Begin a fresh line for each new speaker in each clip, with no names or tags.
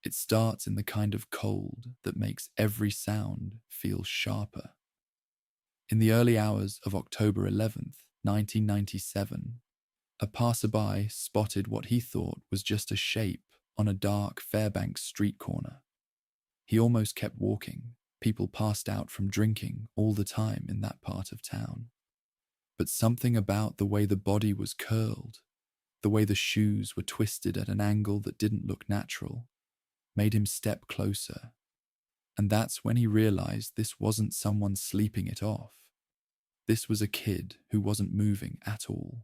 It starts in the kind of cold that makes every sound feel sharper. In the early hours of October 11th, 1997, a passerby spotted what he thought was just a shape on a dark Fairbanks street corner. He almost kept walking. People passed out from drinking all the time in that part of town. But something about the way the body was curled, the way the shoes were twisted at an angle that didn't look natural, made him step closer. And that's when he realized this wasn't someone sleeping it off. This was a kid who wasn't moving at all.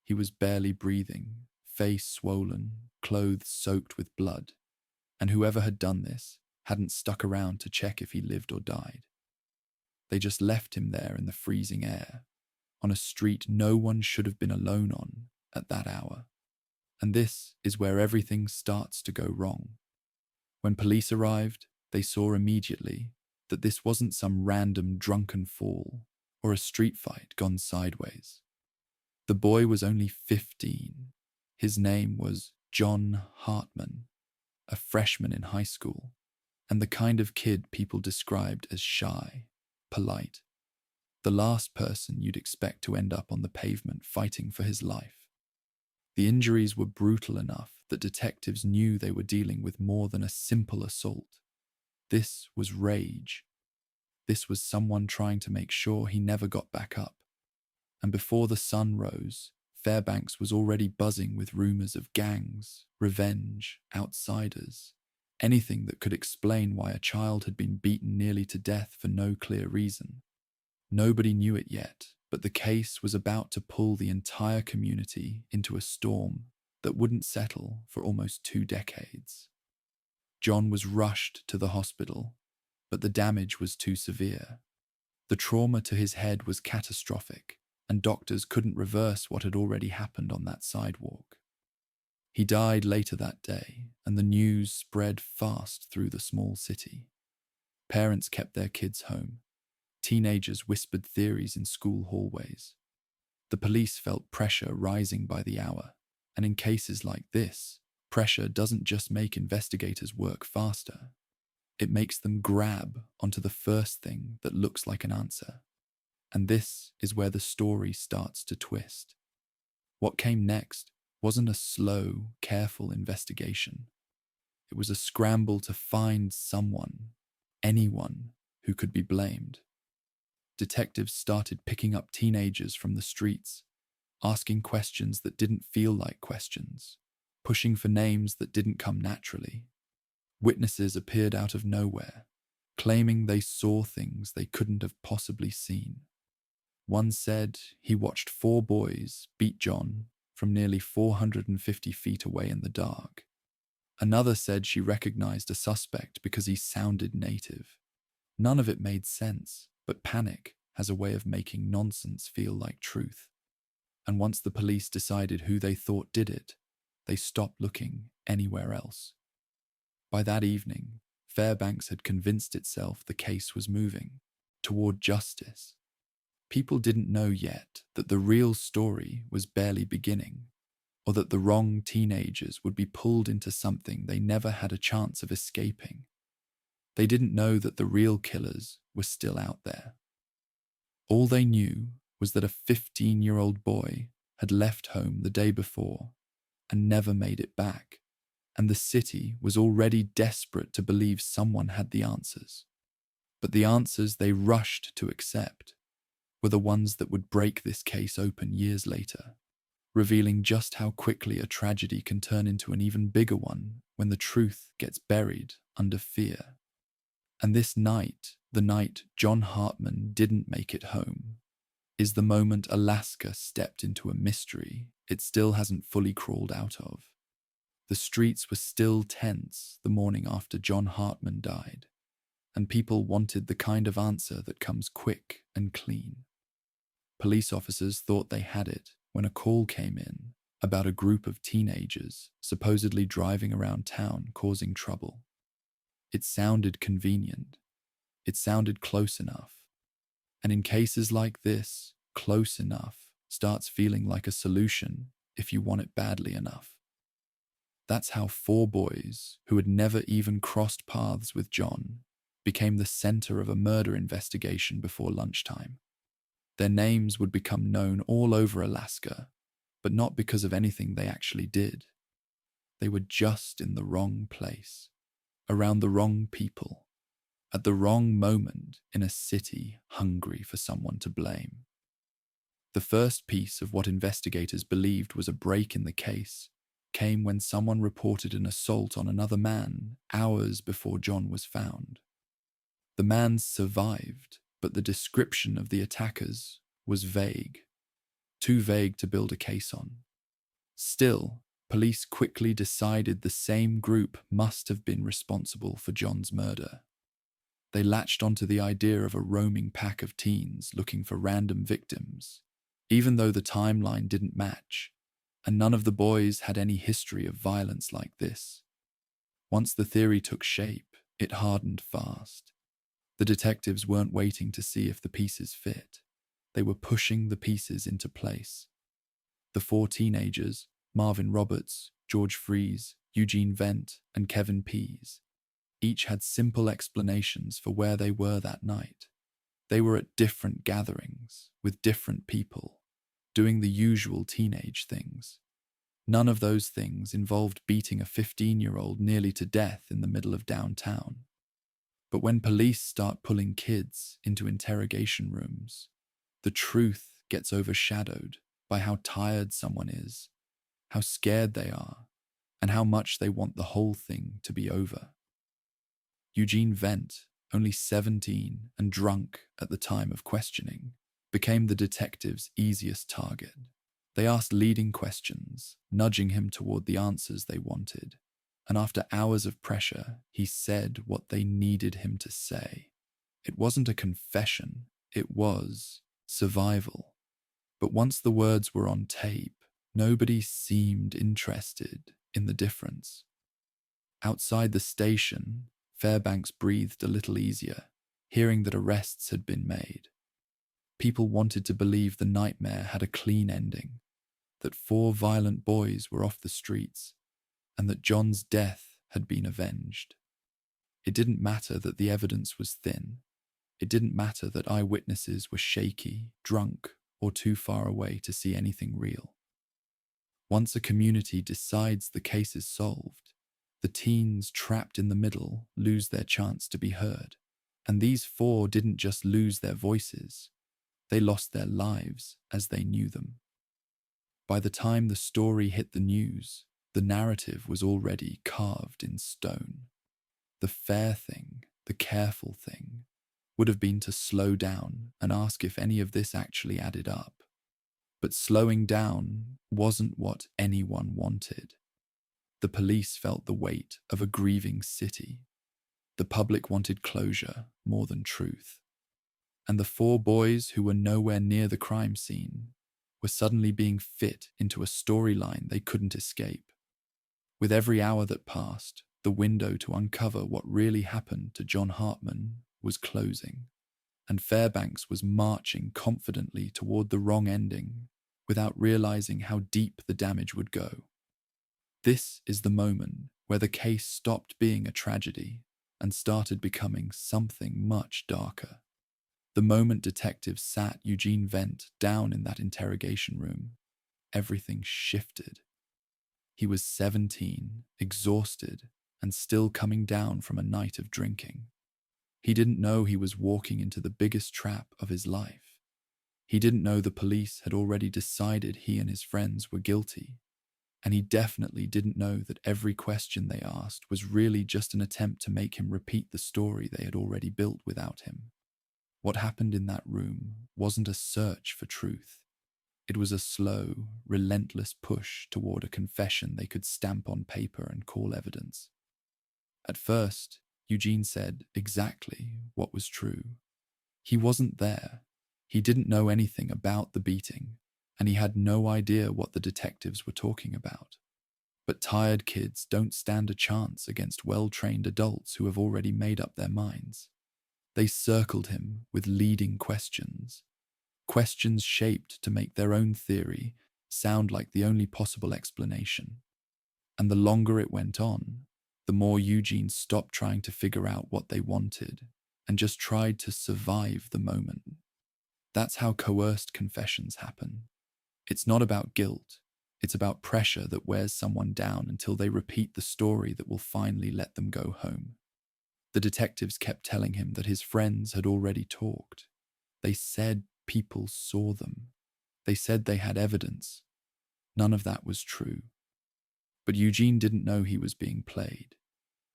He was barely breathing, face swollen, clothes soaked with blood, and whoever had done this hadn't stuck around to check if he lived or died. They just left him there in the freezing air, on a street no one should have been alone on at that hour. And this is where everything starts to go wrong. When police arrived, they saw immediately that this wasn't some random drunken fall or a street fight gone sideways. The boy was only 15. His name was John Hartman, a freshman in high school, and the kind of kid people described as shy, polite, the last person you'd expect to end up on the pavement fighting for his life. The injuries were brutal enough that detectives knew they were dealing with more than a simple assault. This was rage. This was someone trying to make sure he never got back up. And before the sun rose, Fairbanks was already buzzing with rumors of gangs, revenge, outsiders, anything that could explain why a child had been beaten nearly to death for no clear reason. Nobody knew it yet, but the case was about to pull the entire community into a storm that wouldn't settle for almost 2 decades. John was rushed to the hospital, but the damage was too severe. The trauma to his head was catastrophic, and doctors couldn't reverse what had already happened on that sidewalk. He died later that day, and the news spread fast through the small city. Parents kept their kids home. Teenagers whispered theories in school hallways. The police felt pressure rising by the hour, and in cases like this, pressure doesn't just make investigators work faster. It makes them grab onto the first thing that looks like an answer. And this is where the story starts to twist. What came next wasn't a slow, careful investigation. It was a scramble to find someone, anyone, who could be blamed. Detectives started picking up teenagers from the streets, asking questions that didn't feel like questions, pushing for names that didn't come naturally. Witnesses appeared out of nowhere, claiming they saw things they couldn't have possibly seen. One said he watched 4 boys beat John from nearly 450 feet away in the dark. Another said she recognized a suspect because he sounded native. None of it made sense, but panic has a way of making nonsense feel like truth. And once the police decided who they thought did it, they stopped looking anywhere else. By that evening, Fairbanks had convinced itself the case was moving toward justice. People didn't know yet that the real story was barely beginning, or that the wrong teenagers would be pulled into something they never had a chance of escaping. They didn't know that the real killers were still out there. All they knew was that a 15-year-old boy had left home the day before and never made it back, and the city was already desperate to believe someone had the answers. But the answers they rushed to accept were the ones that would break this case open years later, revealing just how quickly a tragedy can turn into an even bigger one when the truth gets buried under fear. And this night, the night John Hartman didn't make it home, is the moment Alaska stepped into a mystery it still hasn't fully crawled out of. The streets were still tense the morning after John Hartman died, and people wanted the kind of answer that comes quick and clean. Police officers thought they had it when a call came in about a group of teenagers supposedly driving around town causing trouble. It sounded convenient. It sounded close enough. And in cases like this, close enough starts feeling like a solution if you want it badly enough. That's how 4 boys, who had never even crossed paths with John, became the center of a murder investigation before lunchtime. Their names would become known all over Alaska, but not because of anything they actually did. They were just in the wrong place, around the wrong people, at the wrong moment in a city hungry for someone to blame. The first piece of what investigators believed was a break in the case came when someone reported an assault on another man hours before John was found. The man survived, but the description of the attackers was vague, too vague to build a case on. Still, police quickly decided the same group must have been responsible for John's murder. They latched onto the idea of a roaming pack of teens looking for random victims, even though the timeline didn't match, and none of the boys had any history of violence like this. Once the theory took shape, it hardened fast. The detectives weren't waiting to see if the pieces fit. They were pushing the pieces into place. The 4 teenagers, Marvin Roberts, George Freeze, Eugene Vent, and Kevin Pease, each had simple explanations for where they were that night. They were at different gatherings, with different people, doing the usual teenage things. None of those things involved beating a 15-year-old nearly to death in the middle of downtown. But when police start pulling kids into interrogation rooms, the truth gets overshadowed by how tired someone is, how scared they are, and how much they want the whole thing to be over. Eugene Vent, only 17 and drunk at the time of questioning, became the detective's easiest target. They asked leading questions, nudging him toward the answers they wanted, and after hours of pressure, he said what they needed him to say. It wasn't a confession, it was survival. But once the words were on tape, nobody seemed interested in the difference. Outside the station, Fairbanks breathed a little easier, hearing that arrests had been made. People wanted to believe the nightmare had a clean ending, that 4 violent boys were off the streets, and that John's death had been avenged. It didn't matter that the evidence was thin. It didn't matter that eyewitnesses were shaky, drunk, or too far away to see anything real. Once a community decides the case is solved, the teens trapped in the middle lose their chance to be heard. And these 4 didn't just lose their voices, they lost their lives as they knew them. By the time the story hit the news, the narrative was already carved in stone. The fair thing, the careful thing, would have been to slow down and ask if any of this actually added up. But slowing down wasn't what anyone wanted. The police felt the weight of a grieving city. The public wanted closure more than truth. And the 4 boys who were nowhere near the crime scene were suddenly being fit into a storyline they couldn't escape. With every hour that passed, the window to uncover what really happened to John Hartman was closing, and Fairbanks was marching confidently toward the wrong ending without realizing how deep the damage would go. This is the moment where the case stopped being a tragedy and started becoming something much darker. The moment detectives sat Eugene Vent down in that interrogation room, everything shifted. He was 17, exhausted, and still coming down from a night of drinking. He didn't know he was walking into the biggest trap of his life. He didn't know the police had already decided he and his friends were guilty. And he definitely didn't know that every question they asked was really just an attempt to make him repeat the story they had already built without him. What happened in that room wasn't a search for truth. It was a slow, relentless push toward a confession they could stamp on paper and call evidence. At first, Eugene said exactly what was true. He wasn't there. He didn't know anything about the beating, and he had no idea what the detectives were talking about. But tired kids don't stand a chance against well-trained adults who have already made up their minds. They circled him with leading questions shaped to make their own theory sound like the only possible explanation. And the longer it went on, the more Eugene stopped trying to figure out what they wanted and just tried to survive the moment. That's how coerced confessions happen. It's not about guilt. It's about pressure that wears someone down until they repeat the story that will finally let them go home. The detectives kept telling him that his friends had already talked. They said people saw them. They said they had evidence. None of that was true. But Eugene didn't know he was being played.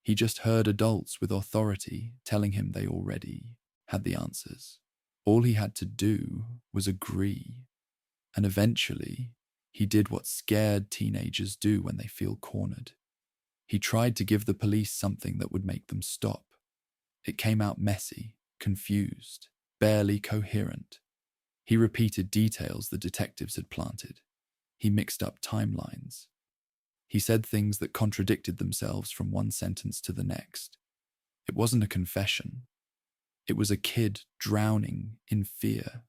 He just heard adults with authority telling him they already had the answers. All he had to do was agree. And eventually, he did what scared teenagers do when they feel cornered. He tried to give the police something that would make them stop. It came out messy, confused, barely coherent. He repeated details the detectives had planted. He mixed up timelines. He said things that contradicted themselves from one sentence to the next. It wasn't a confession. It was a kid drowning in fear,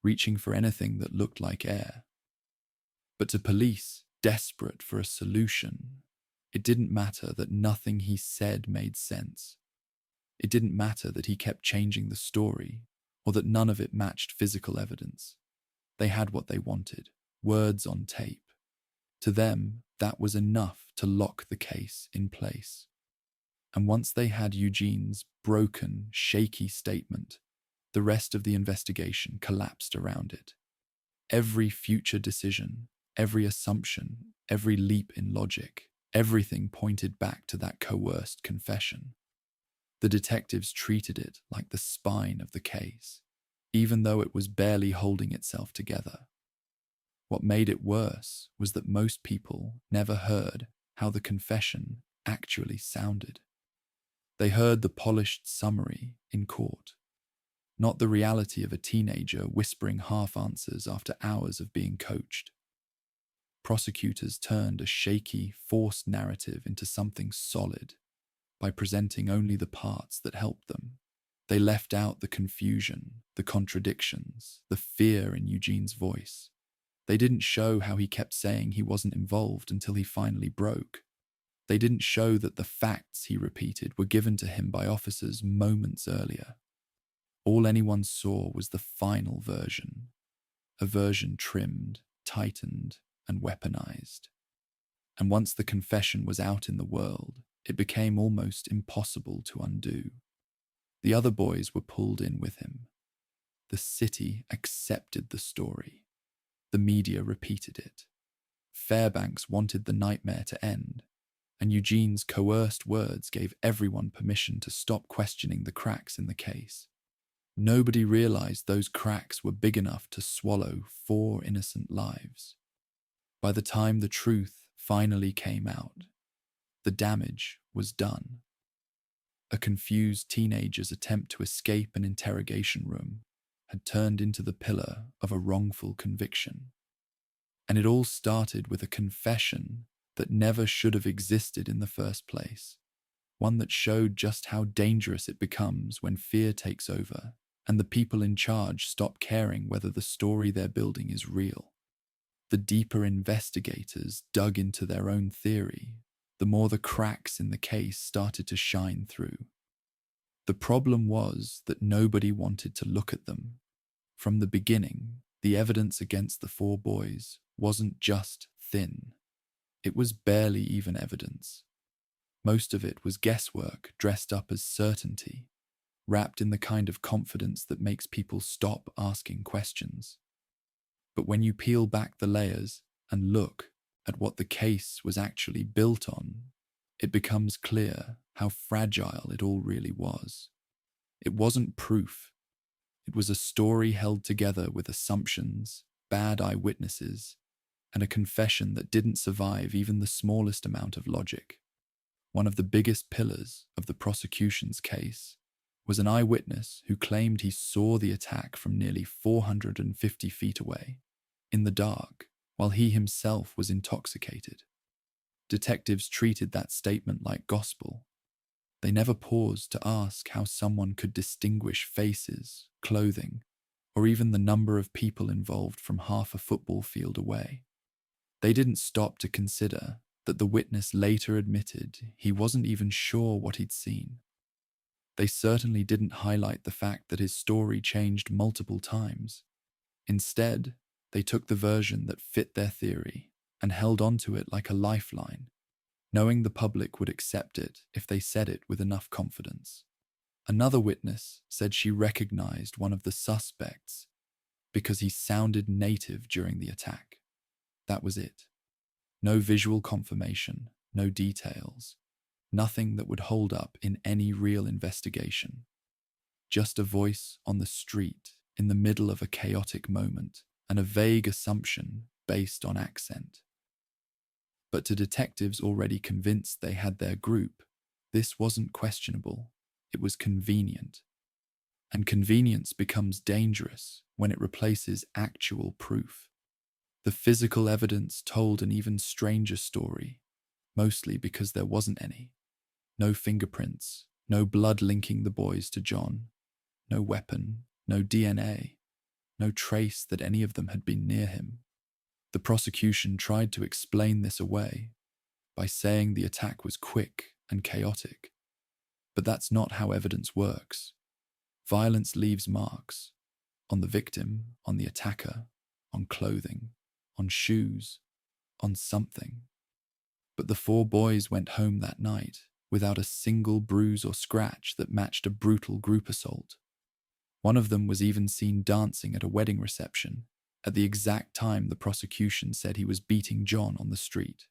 reaching for anything that looked like air. But to police, desperate for a solution, it didn't matter that nothing he said made sense. It didn't matter that he kept changing the story, or that none of it matched physical evidence. They had what they wanted, words on tape. To them, that was enough to lock the case in place. And once they had Eugene's broken, shaky statement, the rest of the investigation collapsed around it. Every future decision, every assumption, every leap in logic, everything pointed back to that coerced confession. The detectives treated it like the spine of the case, even though it was barely holding itself together. What made it worse was that most people never heard how the confession actually sounded. They heard the polished summary in court, not the reality of a teenager whispering half answers after hours of being coached. Prosecutors turned a shaky, forced narrative into something solid by presenting only the parts that helped them. They left out the confusion, the contradictions, the fear in Eugene's voice. They didn't show how he kept saying he wasn't involved until he finally broke. They didn't show that the facts he repeated were given to him by officers moments earlier. All anyone saw was the final version, a version trimmed, tightened, and weaponized. And once the confession was out in the world, it became almost impossible to undo. The other boys were pulled in with him. The city accepted the story. The media repeated it. Fairbanks wanted the nightmare to end, and Eugene's coerced words gave everyone permission to stop questioning the cracks in the case. Nobody realized those cracks were big enough to swallow 4 innocent lives. By the time the truth finally came out, the damage was done. A confused teenager's attempt to escape an interrogation room had turned into the pillar of a wrongful conviction. And it all started with a confession that never should have existed in the first place, one that showed just how dangerous it becomes when fear takes over and the people in charge stop caring whether the story they're building is real. The deeper investigators dug into their own theory, the more the cracks in the case started to shine through. The problem was that nobody wanted to look at them. From the beginning, the evidence against the 4 boys wasn't just thin. It was barely even evidence. Most of it was guesswork dressed up as certainty, wrapped in the kind of confidence that makes people stop asking questions. But when you peel back the layers and look at what the case was actually built on, it becomes clear how fragile it all really was. It wasn't proof. It was a story held together with assumptions, bad eyewitnesses, and a confession that didn't survive even the smallest amount of logic. One of the biggest pillars of the prosecution's case was an eyewitness who claimed he saw the attack from nearly 450 feet away, in the dark, while he himself was intoxicated. Detectives treated that statement like gospel. They never paused to ask how someone could distinguish faces, clothing, or even the number of people involved from half a football field away. They didn't stop to consider that the witness later admitted he wasn't even sure what he'd seen. They certainly didn't highlight the fact that his story changed multiple times. Instead, they took the version that fit their theory and held onto it like a lifeline, knowing the public would accept it if they said it with enough confidence. Another witness said she recognized one of the suspects because he sounded native during the attack. That was it. No visual confirmation, no details, nothing that would hold up in any real investigation. Just a voice on the street in the middle of a chaotic moment and a vague assumption based on accent. But to detectives already convinced they had their group, this wasn't questionable, it was convenient. And convenience becomes dangerous when it replaces actual proof. The physical evidence told an even stranger story, mostly because there wasn't any. No fingerprints, no blood linking the boys to John, no weapon, no DNA, no trace that any of them had been near him. The prosecution tried to explain this away by saying the attack was quick and chaotic. But that's not how evidence works. Violence leaves marks on the victim, on the attacker, on clothing, on shoes, on something. But the 4 boys went home that night without a single bruise or scratch that matched a brutal group assault. One of them was even seen dancing at a wedding reception at the exact time the prosecution said he was beating John on the street.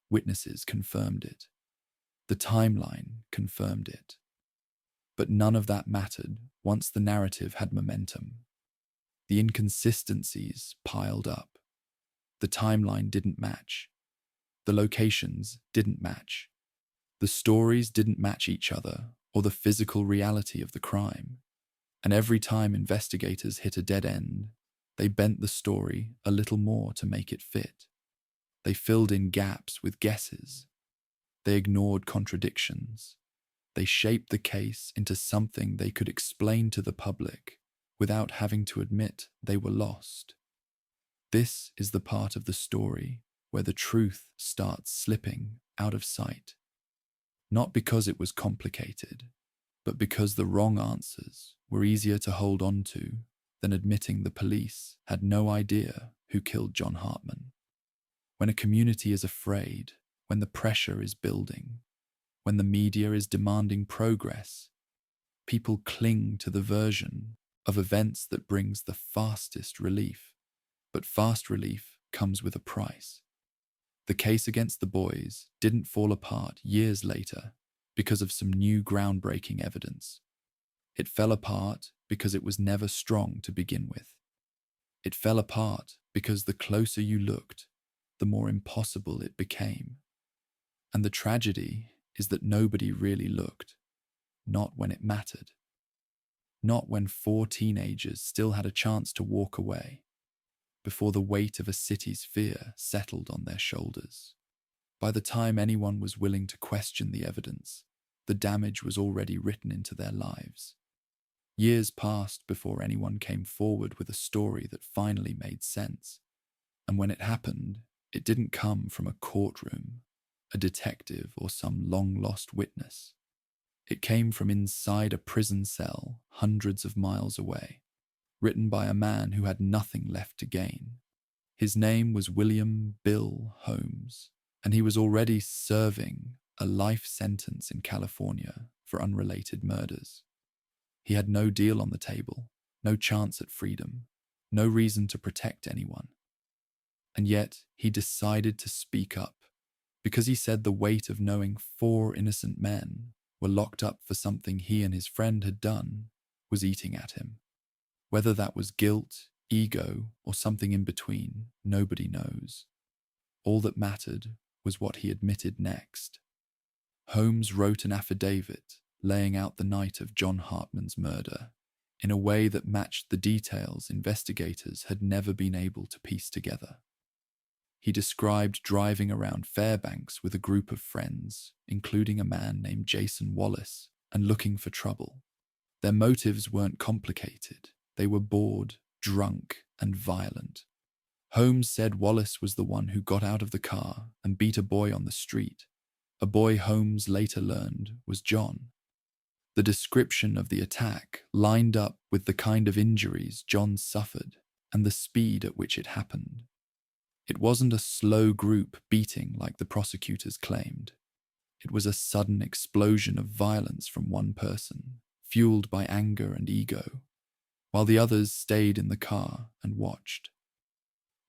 Witnesses confirmed it. The timeline confirmed it. But none of that mattered once the narrative had momentum. The inconsistencies piled up. The timeline didn't match. The locations didn't match. The stories didn't match each other or the physical reality of the crime. And every time investigators hit a dead end, they bent the story a little more to make it fit. They filled in gaps with guesses. They ignored contradictions. They shaped the case into something they could explain to the public without having to admit they were lost. This is the part of the story where the truth starts slipping out of sight. Not because it was complicated, but because the wrong answers were easier to hold on to than admitting the police had no idea who killed John Hartman. When a community is afraid, when the pressure is building, when the media is demanding progress, people cling to the version of events that brings the fastest relief. But fast relief comes with a price. The case against the boys didn't fall apart years later because of some new groundbreaking evidence. It fell apart because it was never strong to begin with. It fell apart because the closer you looked, the more impossible it became. And the tragedy is that nobody really looked, not when it mattered. Not when 4 teenagers still had a chance to walk away, before the weight of a city's fear settled on their shoulders. By the time anyone was willing to question the evidence, the damage was already written into their lives. Years passed before anyone came forward with a story that finally made sense. And when it happened, it didn't come from a courtroom, a detective, or some long-lost witness. It came from inside a prison cell hundreds of miles away, written by a man who had nothing left to gain. His name was William Bill Holmes, and he was already serving a life sentence in California for unrelated murders. He had no deal on the table, no chance at freedom, no reason to protect anyone. And yet he decided to speak up, because he said the weight of knowing 4 innocent men were locked up for something he and his friend had done was eating at him. Whether that was guilt, ego, or something in between, nobody knows. All that mattered was what he admitted next. Holmes wrote an affidavit laying out the night of John Hartman's murder in a way that matched the details investigators had never been able to piece together. He described driving around Fairbanks with a group of friends, including a man named Jason Wallace, and looking for trouble. Their motives weren't complicated. They were bored, drunk, and violent. Holmes said Wallace was the one who got out of the car and beat a boy on the street, a boy Holmes later learned was John. The description of the attack lined up with the kind of injuries John suffered and the speed at which it happened. It wasn't a slow group beating like the prosecutors claimed. It was a sudden explosion of violence from one person, fueled by anger and ego, while the others stayed in the car and watched.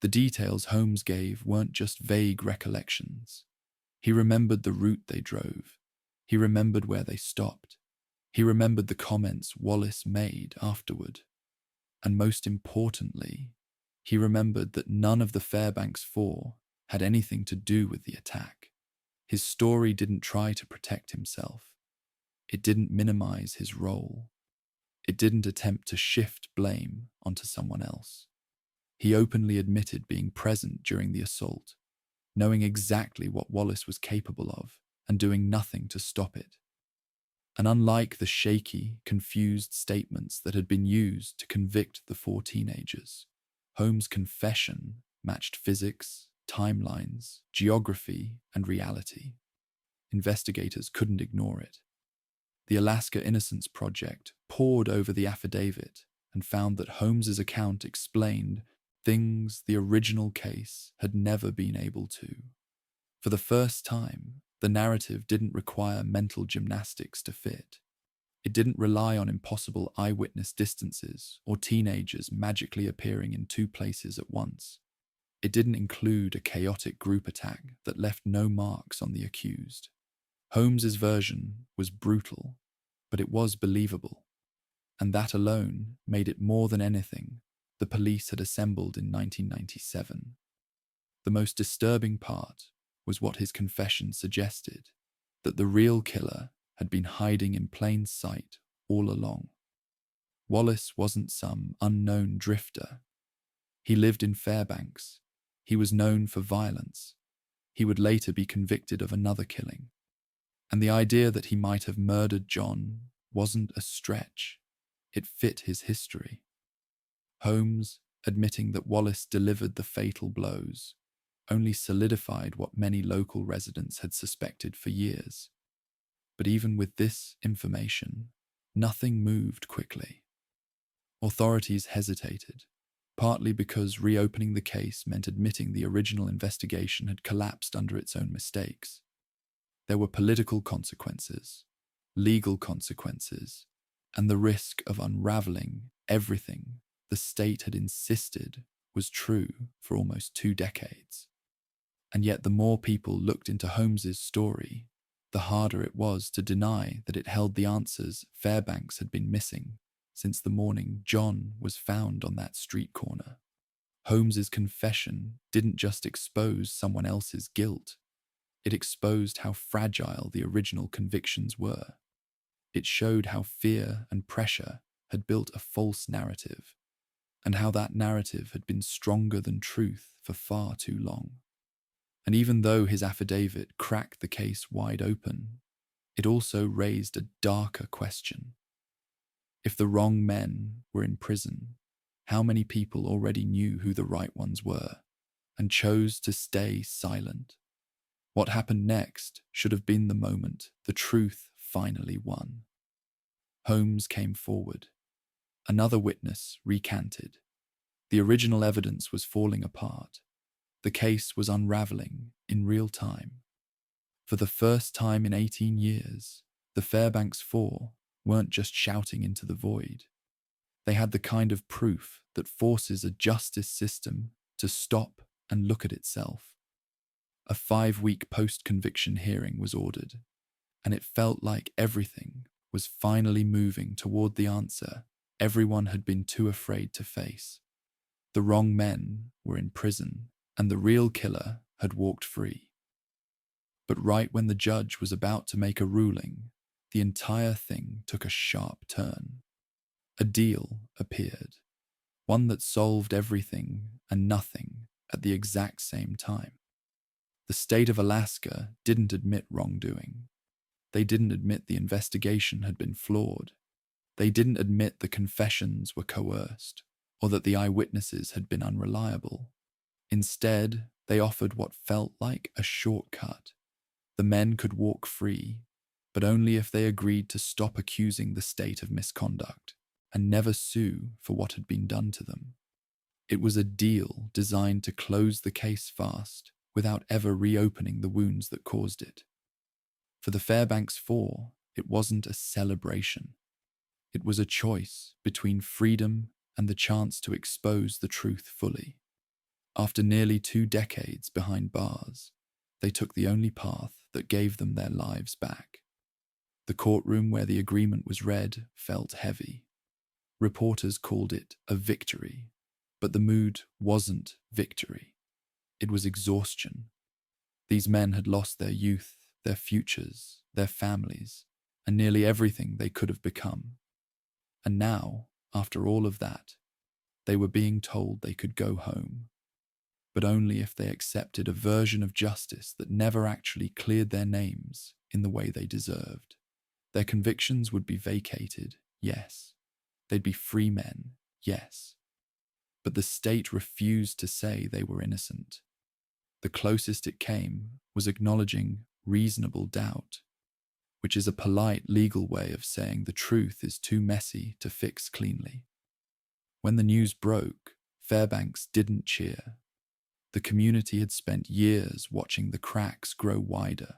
The details Holmes gave weren't just vague recollections. He remembered the route they drove. He remembered where they stopped. He remembered the comments Wallace made afterward. And most importantly, he remembered that none of the Fairbanks Four had anything to do with the attack. His story didn't try to protect himself. It didn't minimize his role. It didn't attempt to shift blame onto someone else. He openly admitted being present during the assault, knowing exactly what Wallace was capable of and doing nothing to stop it. And unlike the shaky, confused statements that had been used to convict the four teenagers, Holmes' confession matched physics, timelines, geography, and reality. Investigators couldn't ignore it. The Alaska Innocence Project pored over the affidavit and found that Holmes's account explained things the original case had never been able to. For the first time, the narrative didn't require mental gymnastics to fit. It didn't rely on impossible eyewitness distances or teenagers magically appearing in two places at once. It didn't include a chaotic group attack that left no marks on the accused. Holmes's version was brutal, but it was believable, and that alone made it more than anything the police had assembled in 1997. The most disturbing part was what his confession suggested, that the real killer had been hiding in plain sight all along. Wallace wasn't some unknown drifter. He lived in Fairbanks. He was known for violence. He would later be convicted of another killing. And the idea that he might have murdered John wasn't a stretch. It fit his history. Holmes, admitting that Wallace delivered the fatal blows, only solidified what many local residents had suspected for years. But even with this information, nothing moved quickly. Authorities hesitated, partly because reopening the case meant admitting the original investigation had collapsed under its own mistakes. There were political consequences, legal consequences, and the risk of unraveling everything the state had insisted was true for almost 2 decades. And yet the more people looked into Holmes's story, the harder it was to deny that it held the answers Fairbanks had been missing since the morning John was found on that street corner. Holmes's confession didn't just expose someone else's guilt. It exposed how fragile the original convictions were. It showed how fear and pressure had built a false narrative, and how that narrative had been stronger than truth for far too long. And even though his affidavit cracked the case wide open, it also raised a darker question. If the wrong men were in prison, how many people already knew who the right ones were and chose to stay silent? What happened next should have been the moment the truth finally won. Holmes came forward. Another witness recanted. The original evidence was falling apart. The case was unraveling in real time. For the first time in 18 years, the Fairbanks Four weren't just shouting into the void. They had the kind of proof that forces a justice system to stop and look at itself. A 5-week post-conviction hearing was ordered, and it felt like everything was finally moving toward the answer everyone had been too afraid to face. The wrong men were in prison, and the real killer had walked free. But right when the judge was about to make a ruling, the entire thing took a sharp turn. A deal appeared, one that solved everything and nothing at the exact same time. The state of Alaska didn't admit wrongdoing. They didn't admit the investigation had been flawed. They didn't admit the confessions were coerced, or that the eyewitnesses had been unreliable. Instead, they offered what felt like a shortcut. The men could walk free, but only if they agreed to stop accusing the state of misconduct and never sue for what had been done to them. It was a deal designed to close the case fast without ever reopening the wounds that caused it. For the Fairbanks Four, it wasn't a celebration. It was a choice between freedom and the chance to expose the truth fully. After nearly 2 decades behind bars, they took the only path that gave them their lives back. The courtroom where the agreement was read felt heavy. Reporters called it a victory, but the mood wasn't victory. It was exhaustion. These men had lost their youth, their futures, their families, and nearly everything they could have become. And now, after all of that, they were being told they could go home, but only if they accepted a version of justice that never actually cleared their names in the way they deserved. Their convictions would be vacated, yes. They'd be free men, yes. But the state refused to say they were innocent. The closest it came was acknowledging reasonable doubt, which is a polite legal way of saying the truth is too messy to fix cleanly. When the news broke, Fairbanks didn't cheer. The community had spent years watching the cracks grow wider,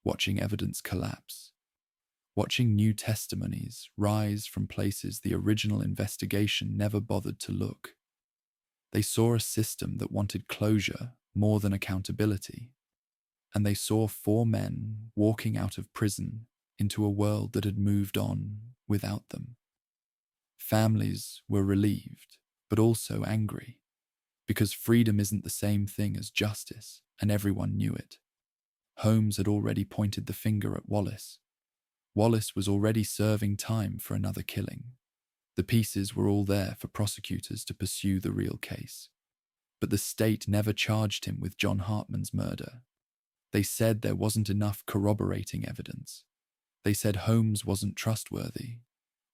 watching evidence collapse, watching new testimonies rise from places the original investigation never bothered to look. They saw a system that wanted closure more than accountability, and they saw 4 men walking out of prison into a world that had moved on without them. Families were relieved, but also angry, because freedom isn't the same thing as justice, and everyone knew it. Holmes had already pointed the finger at Wallace. Wallace was already serving time for another killing. The pieces were all there for prosecutors to pursue the real case. But the state never charged him with John Hartman's murder. They said there wasn't enough corroborating evidence. They said Holmes wasn't trustworthy.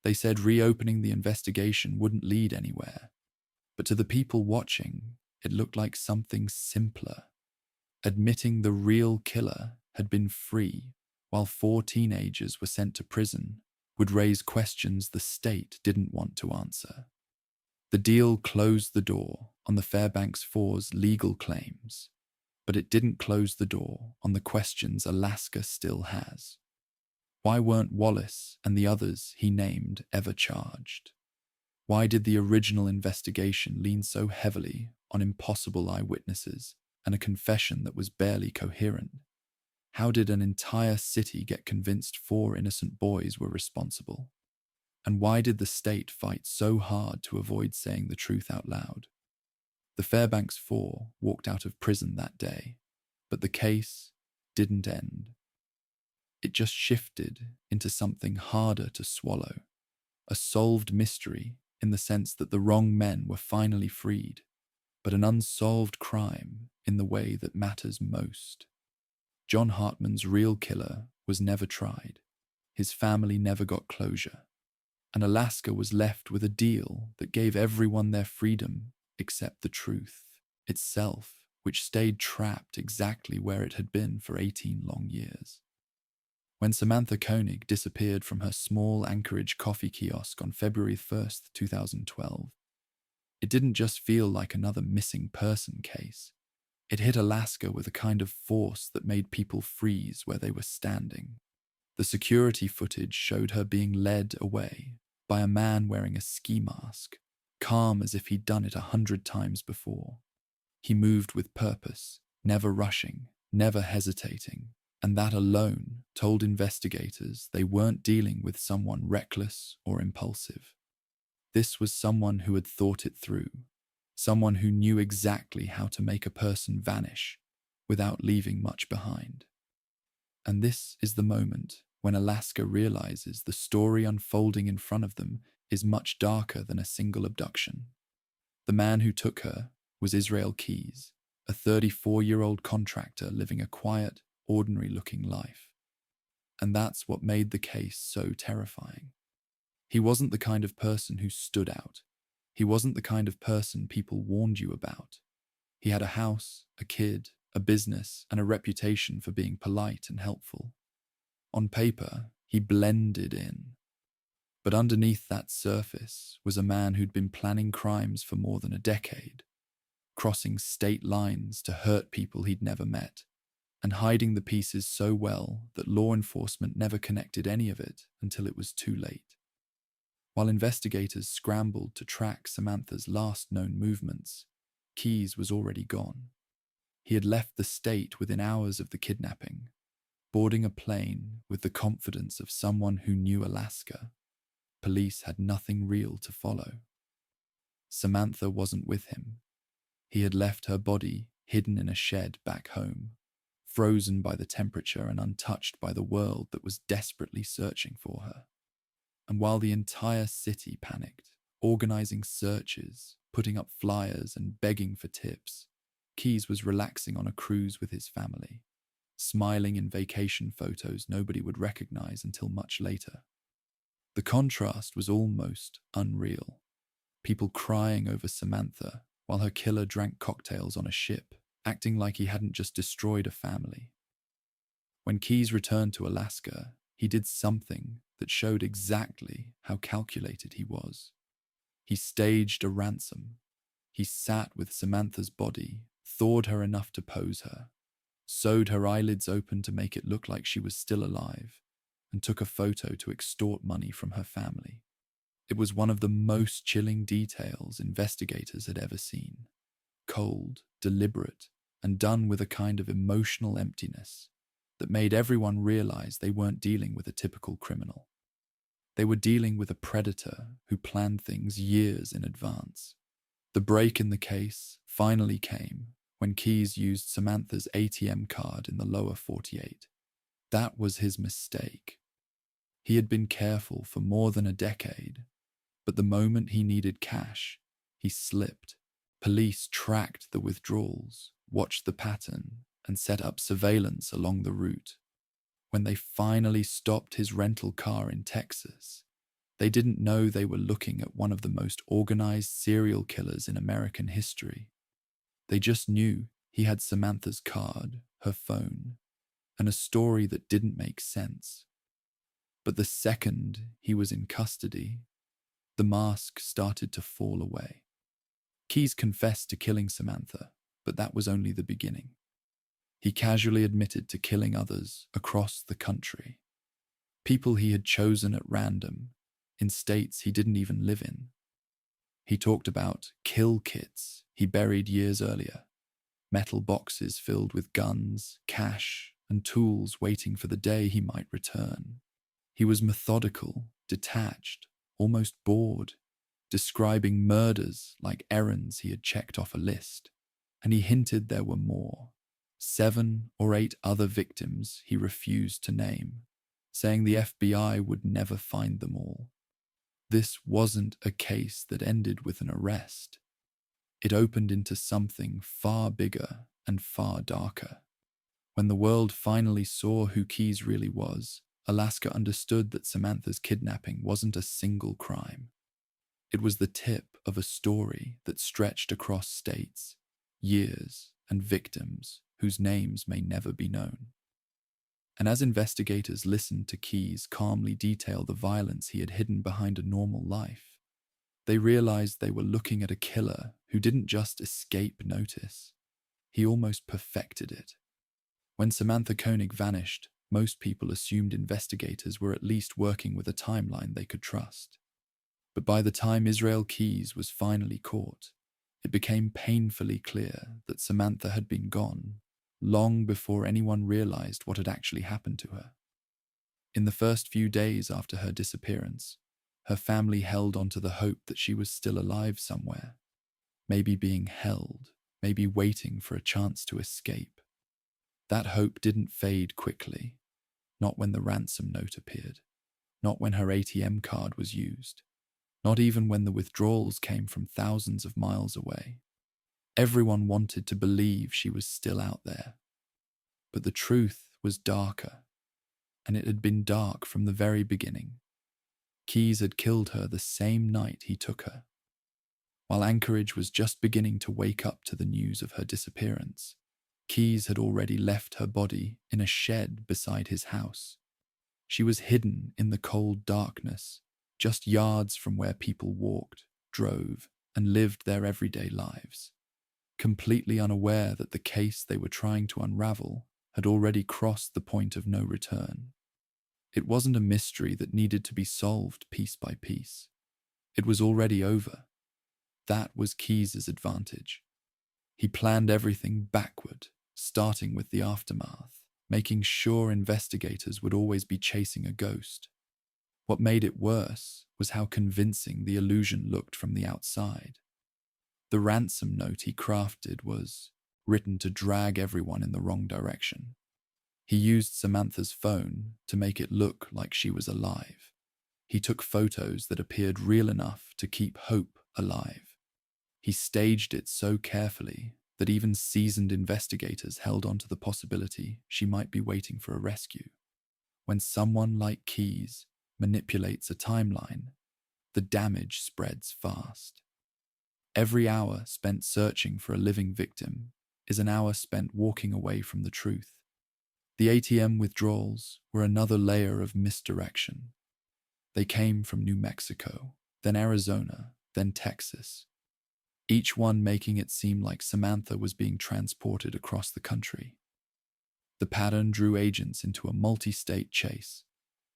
They said reopening the investigation wouldn't lead anywhere. But to the people watching, it looked like something simpler. Admitting the real killer had been free, while 4 teenagers were sent to prison, would raise questions the state didn't want to answer. The deal closed the door on the Fairbanks Four's legal claims, but it didn't close the door on the questions Alaska still has. Why weren't Wallace and the others he named ever charged? Why did the original investigation lean so heavily on impossible eyewitnesses and a confession that was barely coherent? How did an entire city get convinced 4 innocent boys were responsible? And why did the state fight so hard to avoid saying the truth out loud? The Fairbanks Four walked out of prison that day, but the case didn't end. It just shifted into something harder to swallow, a solved mystery in the sense that the wrong men were finally freed, but an unsolved crime in the way that matters most. John Hartman's real killer was never tried. His family never got closure. And Alaska was left with a deal that gave everyone their freedom except the truth itself, which stayed trapped exactly where it had been for 18 long years. When Samantha Koenig disappeared from her small Anchorage coffee kiosk on February 1st, 2012, it didn't just feel like another missing person case. It hit Alaska with a kind of force that made people freeze where they were standing. The security footage showed her being led away by a man wearing a ski mask, calm as if he'd done it 100 times before. He moved with purpose, never rushing, never hesitating, and that alone told investigators they weren't dealing with someone reckless or impulsive. This was someone who had thought it through, someone who knew exactly how to make a person vanish without leaving much behind. And this is the moment when Alaska realizes the story unfolding in front of them is much darker than a single abduction. The man who took her was Israel Keyes, a 34-year-old contractor living a quiet, ordinary-looking life. And that's what made the case so terrifying. He wasn't the kind of person who stood out. He wasn't the kind of person people warned you about. He had a house, a kid, a business, and a reputation for being polite and helpful. On paper, he blended in. But underneath that surface was a man who'd been planning crimes for more than a decade, crossing state lines to hurt people he'd never met, and hiding the pieces so well that law enforcement never connected any of it until it was too late. While investigators scrambled to track Samantha's last known movements, Keyes was already gone. He had left the state within hours of the kidnapping, boarding a plane with the confidence of someone who knew Alaska. Police had nothing real to follow. Samantha wasn't with him. He had left her body hidden in a shed back home, frozen by the temperature and untouched by the world that was desperately searching for her. And while the entire city panicked, organizing searches, putting up flyers and begging for tips, Keyes was relaxing on a cruise with his family, smiling in vacation photos nobody would recognize until much later. The contrast was almost unreal. People crying over Samantha while her killer drank cocktails on a ship, acting like he hadn't just destroyed a family. When Keyes returned to Alaska, he did something that showed exactly how calculated he was. He staged a ransom. He sat with Samantha's body, thawed her enough to pose her, sewed her eyelids open to make it look like she was still alive, and took a photo to extort money from her family. It was one of the most chilling details investigators had ever seen. Cold, deliberate, and done with a kind of emotional emptiness that made everyone realize they weren't dealing with a typical criminal. They were dealing with a predator who planned things years in advance. The break in the case finally came when Keyes used Samantha's ATM card in the lower 48. That was his mistake. He had been careful for more than a decade, but the moment he needed cash, he slipped. Police tracked the withdrawals, watched the pattern, and set up surveillance along the route. When they finally stopped his rental car in Texas, they didn't know they were looking at one of the most organized serial killers in American history. They just knew he had Samantha's card, her phone, and a story that didn't make sense. But the second he was in custody, the mask started to fall away. Keyes confessed to killing Samantha, but that was only the beginning. He casually admitted to killing others across the country, people he had chosen at random, in states he didn't even live in. He talked about kill kits he buried years earlier, metal boxes filled with guns, cash, and tools waiting for the day he might return. He was methodical, detached, almost bored, describing murders like errands he had checked off a list, and he hinted there were more. 7 or 8 other victims he refused to name, saying the FBI would never find them all. This wasn't a case that ended with an arrest. It opened into something far bigger and far darker. When the world finally saw who Keyes really was, Alaska understood that Samantha's kidnapping wasn't a single crime. It was the tip of a story that stretched across states, years, and victims whose names may never be known. And as investigators listened to Keyes calmly detail the violence he had hidden behind a normal life, they realized they were looking at a killer who didn't just escape notice. He almost perfected it. When Samantha Koenig vanished, most people assumed investigators were at least working with a timeline they could trust. But by the time Israel Keyes was finally caught, it became painfully clear that Samantha had been gone long before anyone realized what had actually happened to her. In the first few days after her disappearance, her family held onto the hope that she was still alive somewhere, maybe being held, maybe waiting for a chance to escape. That hope didn't fade quickly, not when the ransom note appeared, not when her ATM card was used, not even when the withdrawals came from thousands of miles away. Everyone wanted to believe she was still out there. But the truth was darker, and it had been dark from the very beginning. Keyes had killed her the same night he took her. While Anchorage was just beginning to wake up to the news of her disappearance, Keyes had already left her body in a shed beside his house. She was hidden in the cold darkness, just yards from where people walked, drove, and lived their everyday lives, completely unaware that the case they were trying to unravel had already crossed the point of no return. It wasn't a mystery that needed to be solved piece by piece. It was already over. That was Keyes's advantage. He planned everything backward, starting with the aftermath, making sure investigators would always be chasing a ghost. What made it worse was how convincing the illusion looked from the outside. The ransom note he crafted was written to drag everyone in the wrong direction. He used Samantha's phone to make it look like she was alive. He took photos that appeared real enough to keep hope alive. He staged it so carefully that even seasoned investigators held on to the possibility she might be waiting for a rescue. When someone like Keyes manipulates a timeline, the damage spreads fast. Every hour spent searching for a living victim is an hour spent walking away from the truth. The ATM withdrawals were another layer of misdirection. They came from New Mexico, then Arizona, then Texas, each one making it seem like Samantha was being transported across the country. The pattern drew agents into a multi-state chase,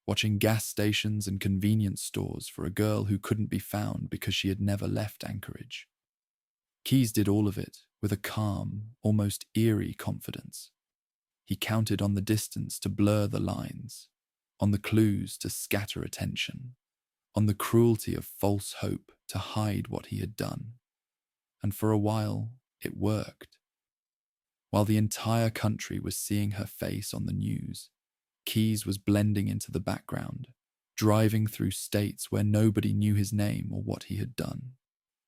watching gas stations and convenience stores for a girl who couldn't be found because she had never left Anchorage. Keyes did all of it with a calm, almost eerie confidence. He counted on the distance to blur the lines, on the clues to scatter attention, on the cruelty of false hope to hide what he had done. And for a while, it worked. While the entire country was seeing her face on the news, Keyes was blending into the background, driving through states where nobody knew his name or what he had done.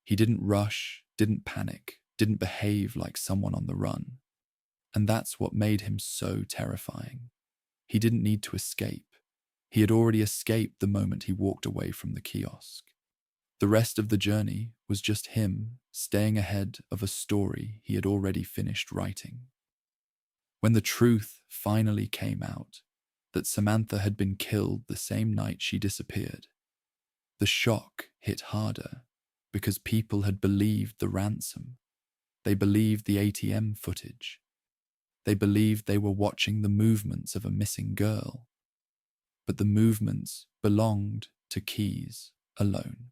He didn't rush, didn't panic, didn't behave like someone on the run. And that's what made him so terrifying. He didn't need to escape. He had already escaped the moment he walked away from the kiosk. The rest of the journey was just him staying ahead of a story he had already finished writing. When the truth finally came out, that Samantha had been killed the same night she disappeared, the shock hit harder because people had believed the ransom. They believed the ATM footage. They believed they were watching the movements of a missing girl. But the movements belonged to Keyes alone.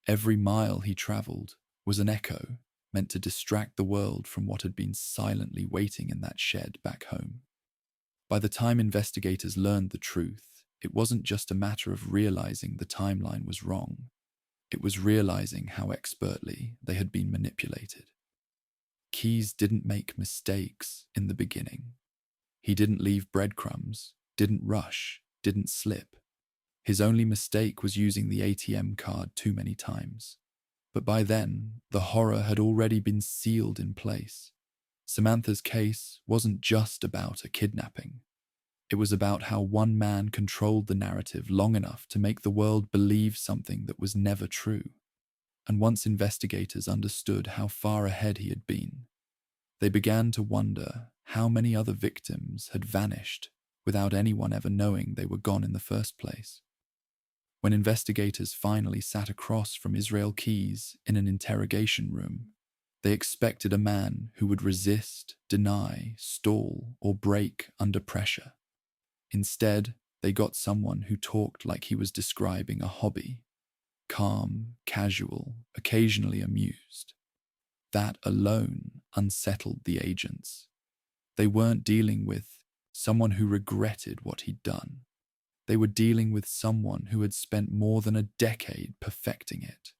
Every mile he traveled was an echo meant to distract the world from what had been silently waiting in that shed back home. By the time investigators learned the truth, it wasn't just a matter of realizing the timeline was wrong. It was realizing how expertly they had been manipulated. Keyes didn't make mistakes in the beginning. He didn't leave breadcrumbs, didn't rush, didn't slip. His only mistake was using the ATM card too many times. But by then, the horror had already been sealed in place. Samantha's case wasn't just about a kidnapping. It was about how one man controlled the narrative long enough to make the world believe something that was never true. And once investigators understood how far ahead he had been, they began to wonder how many other victims had vanished without anyone ever knowing they were gone in the first place. When investigators finally sat across from Israel Keyes in an interrogation room, they expected a man who would resist, deny, stall, or break under pressure. Instead, they got someone who talked like he was describing a hobby. Calm, casual, occasionally amused. That alone unsettled the agents. They weren't dealing with someone who regretted what he'd done. They were dealing with someone who had spent more than a decade perfecting it.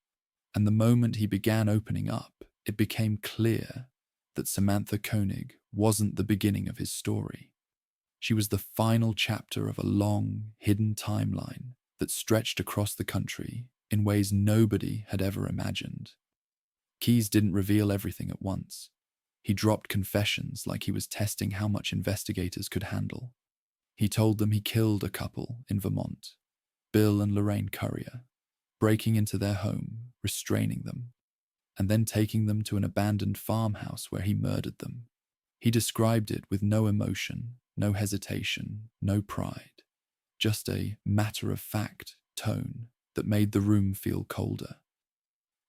And the moment he began opening up, it became clear that Samantha Koenig wasn't the beginning of his story. She was the final chapter of a long, hidden timeline that stretched across the country in ways nobody had ever imagined. Keyes didn't reveal everything at once. He dropped confessions like he was testing how much investigators could handle. He told them he killed a couple in Vermont, Bill and Lorraine Currier, breaking into their home, restraining them, and then taking them to an abandoned farmhouse where he murdered them. He described it with no emotion, no hesitation, no pride, just a matter-of-fact tone that made the room feel colder.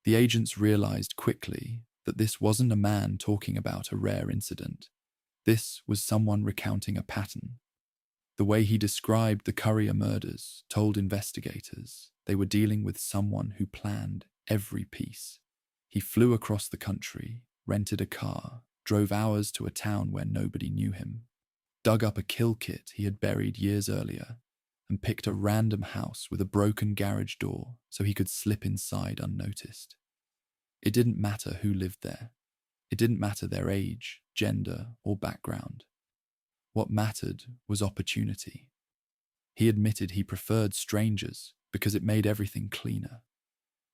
The agents realized quickly that this wasn't a man talking about a rare incident. This was someone recounting a pattern. The way he described the Courier murders told investigators they were dealing with someone who planned every piece. He flew across the country, rented a car, drove hours to a town where nobody knew him, dug up a kill kit he had buried years earlier, and picked a random house with a broken garage door so he could slip inside unnoticed. It didn't matter who lived there. It didn't matter their age, gender, or background. What mattered was opportunity. He admitted he preferred strangers because it made everything cleaner.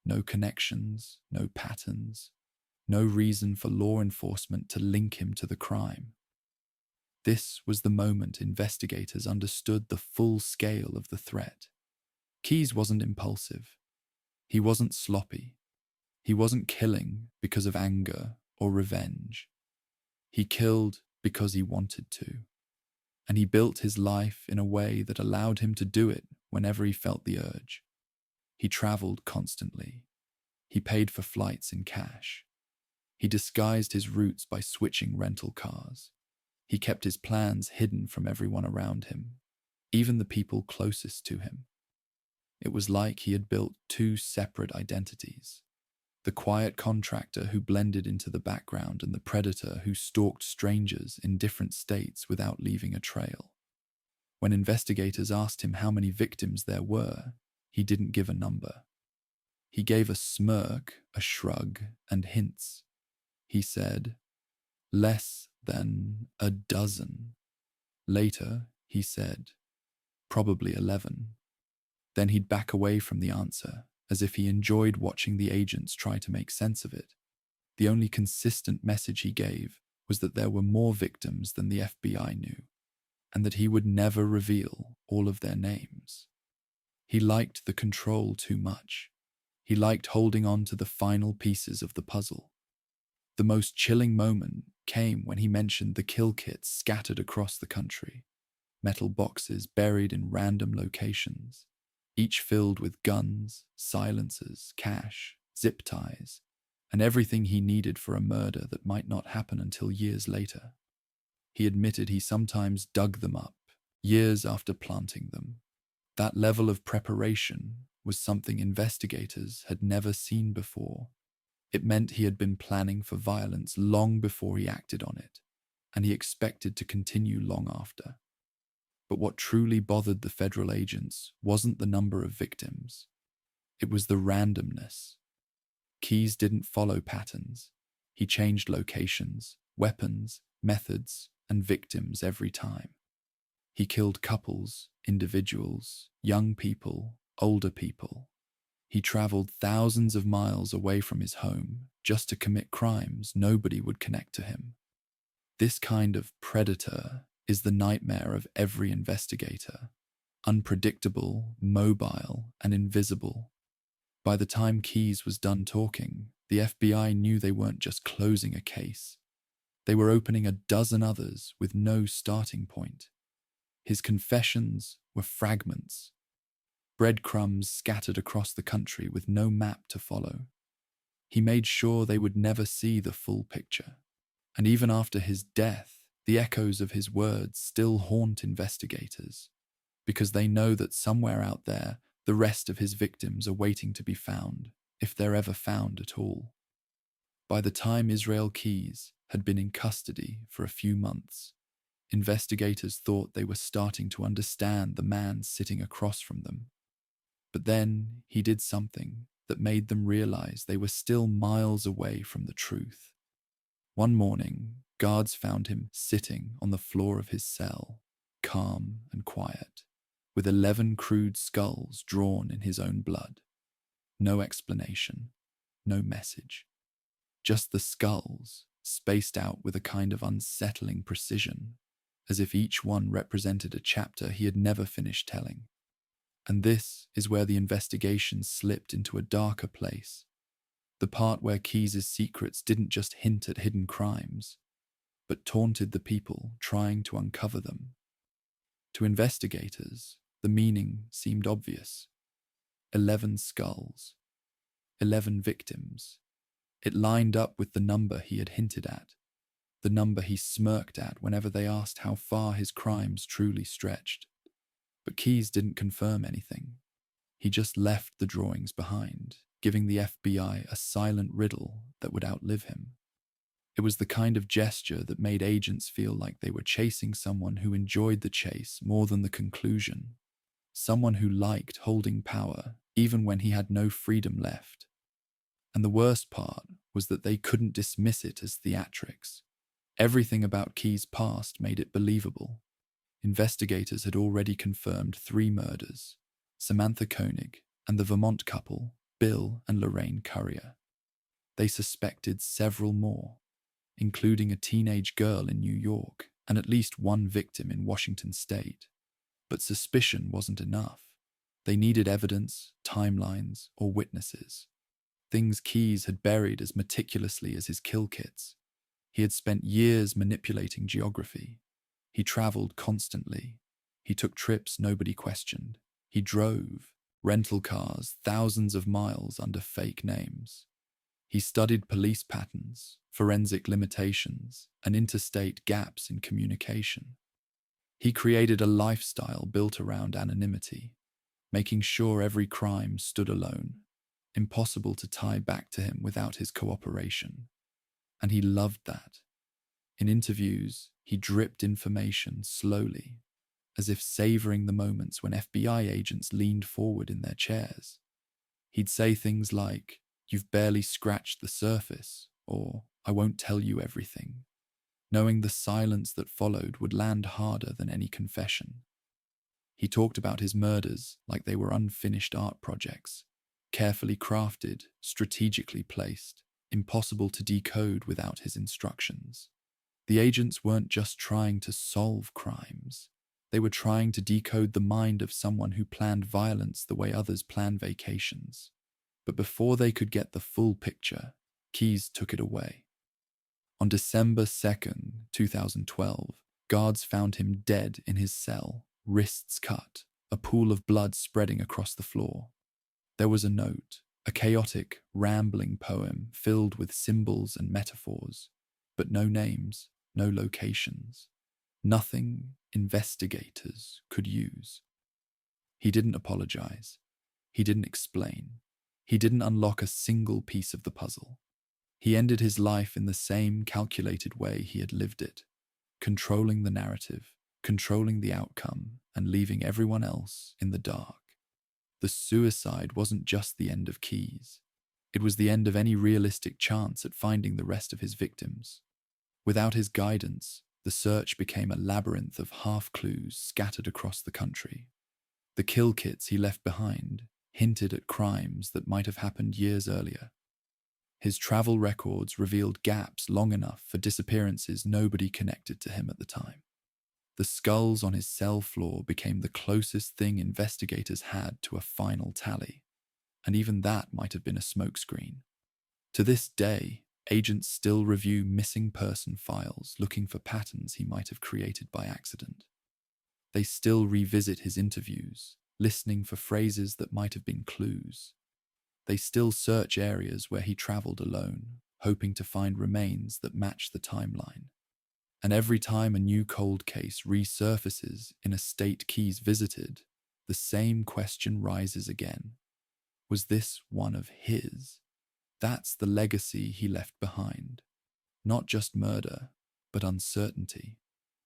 No connections, no patterns, no reason for law enforcement to link him to the crime. This was the moment investigators understood the full scale of the threat. Keyes wasn't impulsive. He wasn't sloppy. He wasn't killing because of anger or revenge. He killed because he wanted to. And he built his life in a way that allowed him to do it whenever he felt the urge. He traveled constantly. He paid for flights in cash. He disguised his routes by switching rental cars. He kept his plans hidden from everyone around him, even the people closest to him. It was like he had built two separate identities: the quiet contractor who blended into the background and the predator who stalked strangers in different states without leaving a trail. When investigators asked him how many victims there were, he didn't give a number. He gave a smirk, a shrug, and hints. He said, "Less than a dozen." Later, he said, "Probably 11. Then he'd back away from the answer, as if he enjoyed watching the agents try to make sense of it. The only consistent message he gave was that there were more victims than the FBI knew, and that he would never reveal all of their names. He liked the control too much. He liked holding on to the final pieces of the puzzle. The most chilling moment came when he mentioned the kill kits scattered across the country, metal boxes buried in random locations, each filled with guns, silencers, cash, zip ties, and everything he needed for a murder that might not happen until years later. He admitted he sometimes dug them up, years after planting them. That level of preparation was something investigators had never seen before. It meant he had been planning for violence long before he acted on it, and he expected to continue long after. But what truly bothered the federal agents wasn't the number of victims. It was the randomness. Keyes didn't follow patterns. He changed locations, weapons, methods, and victims every time. He killed couples, individuals, young people, older people. He traveled thousands of miles away from his home just to commit crimes nobody would connect to him. This kind of predator is the nightmare of every investigator. Unpredictable, mobile, and invisible. By the time Keyes was done talking, the FBI knew they weren't just closing a case. They were opening a dozen others with no starting point. His confessions were fragments, breadcrumbs scattered across the country with no map to follow. He made sure they would never see the full picture. And even after his death, the echoes of his words still haunt investigators, because they know that somewhere out there, the rest of his victims are waiting to be found, if they're ever found at all. By the time Israel Keyes had been in custody for a few months, investigators thought they were starting to understand the man sitting across from them. But then he did something that made them realize they were still miles away from the truth. One morning, guards found him sitting on the floor of his cell, calm and quiet, with 11 crude skulls drawn in his own blood. No explanation, no message. Just the skulls, spaced out with a kind of unsettling precision, as if each one represented a chapter he had never finished telling. And this is where the investigation slipped into a darker place. The part where Keyes' secrets didn't just hint at hidden crimes, but taunted the people trying to uncover them. To investigators, the meaning seemed obvious. 11 skulls, 11 victims. It lined up with the number he had hinted at, the number he smirked at whenever they asked how far his crimes truly stretched. But Keyes didn't confirm anything. He just left the drawings behind, giving the FBI a silent riddle that would outlive him. It was the kind of gesture that made agents feel like they were chasing someone who enjoyed the chase more than the conclusion, someone who liked holding power even when he had no freedom left. And the worst part was that they couldn't dismiss it as theatrics. Everything about Keyes' past made it believable. Investigators had already confirmed 3 murders: Samantha Koenig and the Vermont couple, Bill and Lorraine Currier. They suspected several more, including a teenage girl in New York and at least 1 victim in Washington state. But suspicion wasn't enough. They needed evidence, timelines, or witnesses. Things Keyes had buried as meticulously as his kill kits. He had spent years manipulating geography. He traveled constantly. He took trips nobody questioned. He drove rental cars thousands of miles under fake names. He studied police patterns, forensic limitations, and interstate gaps in communication. He created a lifestyle built around anonymity, making sure every crime stood alone, impossible to tie back to him without his cooperation. And he loved that. In interviews, he dripped information slowly, as if savoring the moments when FBI agents leaned forward in their chairs. He'd say things like, "You've barely scratched the surface," or "I won't tell you everything," knowing the silence that followed would land harder than any confession. He talked about his murders like they were unfinished art projects, carefully crafted, strategically placed, impossible to decode without his instructions. The agents weren't just trying to solve crimes. They were trying to decode the mind of someone who planned violence the way others plan vacations. But before they could get the full picture, Keyes took it away. On December 2nd, 2012, guards found him dead in his cell, wrists cut, a pool of blood spreading across the floor. There was a note, a chaotic, rambling poem filled with symbols and metaphors, but no names, no locations, nothing investigators could use. He didn't apologize. He didn't explain. He didn't unlock a single piece of the puzzle. He ended his life in the same calculated way he had lived it, controlling the narrative, controlling the outcome, and leaving everyone else in the dark. The suicide wasn't just the end of Keyes. It was the end of any realistic chance at finding the rest of his victims. Without his guidance, the search became a labyrinth of half-clues scattered across the country. The kill kits he left behind hinted at crimes that might have happened years earlier. His travel records revealed gaps long enough for disappearances nobody connected to him at the time. The skulls on his cell floor became the closest thing investigators had to a final tally, and even that might have been a smokescreen. To this day, agents still review missing person files looking for patterns he might have created by accident. They still revisit his interviews, listening for phrases that might have been clues. They still search areas where he traveled alone, hoping to find remains that match the timeline. And every time a new cold case resurfaces in a state Keyes visited, the same question rises again. Was this one of his? That's the legacy he left behind. Not just murder, but uncertainty.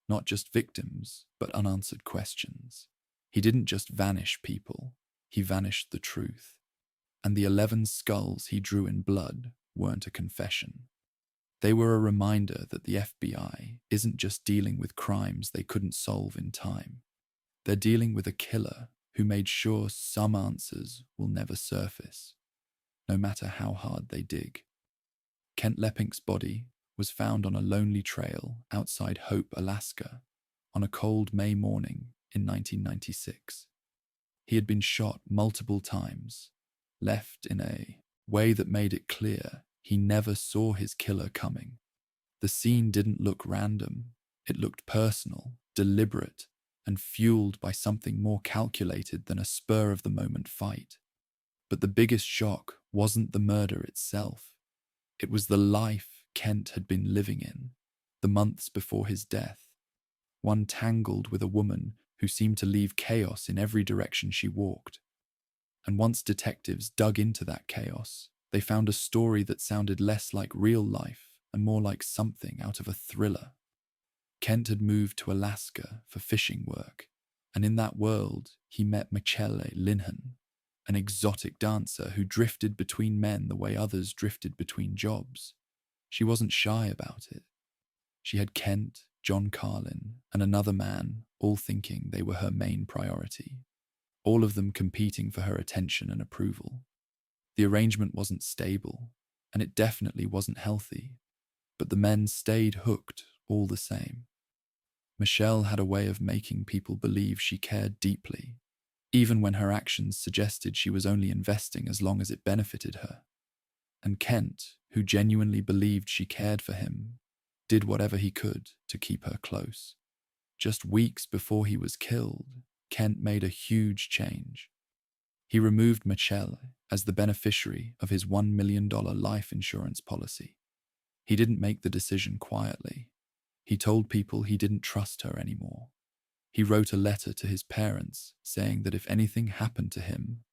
Not just victims, but unanswered questions. He didn't just vanish people, he vanished the truth. And the 11 skulls he drew in blood weren't a confession. They were a reminder that the FBI isn't just dealing with crimes they couldn't solve in time. They're dealing with a killer who made sure some answers will never surface, no matter how hard they dig. Kent Leppink's body was found on a lonely trail outside Hope, Alaska, on a cold May morning in 1996. He had been shot multiple times, left in a way that made it clear he never saw his killer coming. The scene didn't look random. It looked personal, deliberate, and fueled by something more calculated than a spur-of-the-moment fight. But the biggest shock wasn't the murder itself. It was the life Kent had been living in, the months before his death. One tangled with a woman who seemed to leave chaos in every direction she walked. And once detectives dug into that chaos, they found a story that sounded less like real life and more like something out of a thriller. Kent had moved to Alaska for fishing work, and in that world he met Michelle Linhan, an exotic dancer who drifted between men the way others drifted between jobs. She wasn't shy about it. She had Kent, John Carlin, and another man all thinking they were her main priority, all of them competing for her attention and approval. The arrangement wasn't stable, and it definitely wasn't healthy, but the men stayed hooked all the same. Michelle had a way of making people believe she cared deeply, even when her actions suggested she was only investing as long as it benefited her. And Kent, who genuinely believed she cared for him, did whatever he could to keep her close. Just weeks before he was killed, Kent made a huge change. He removed Michelle as the beneficiary of his $1 million life insurance policy. He didn't make the decision quietly. He told people he didn't trust her anymore. He wrote a letter to his parents saying that if anything happened to him,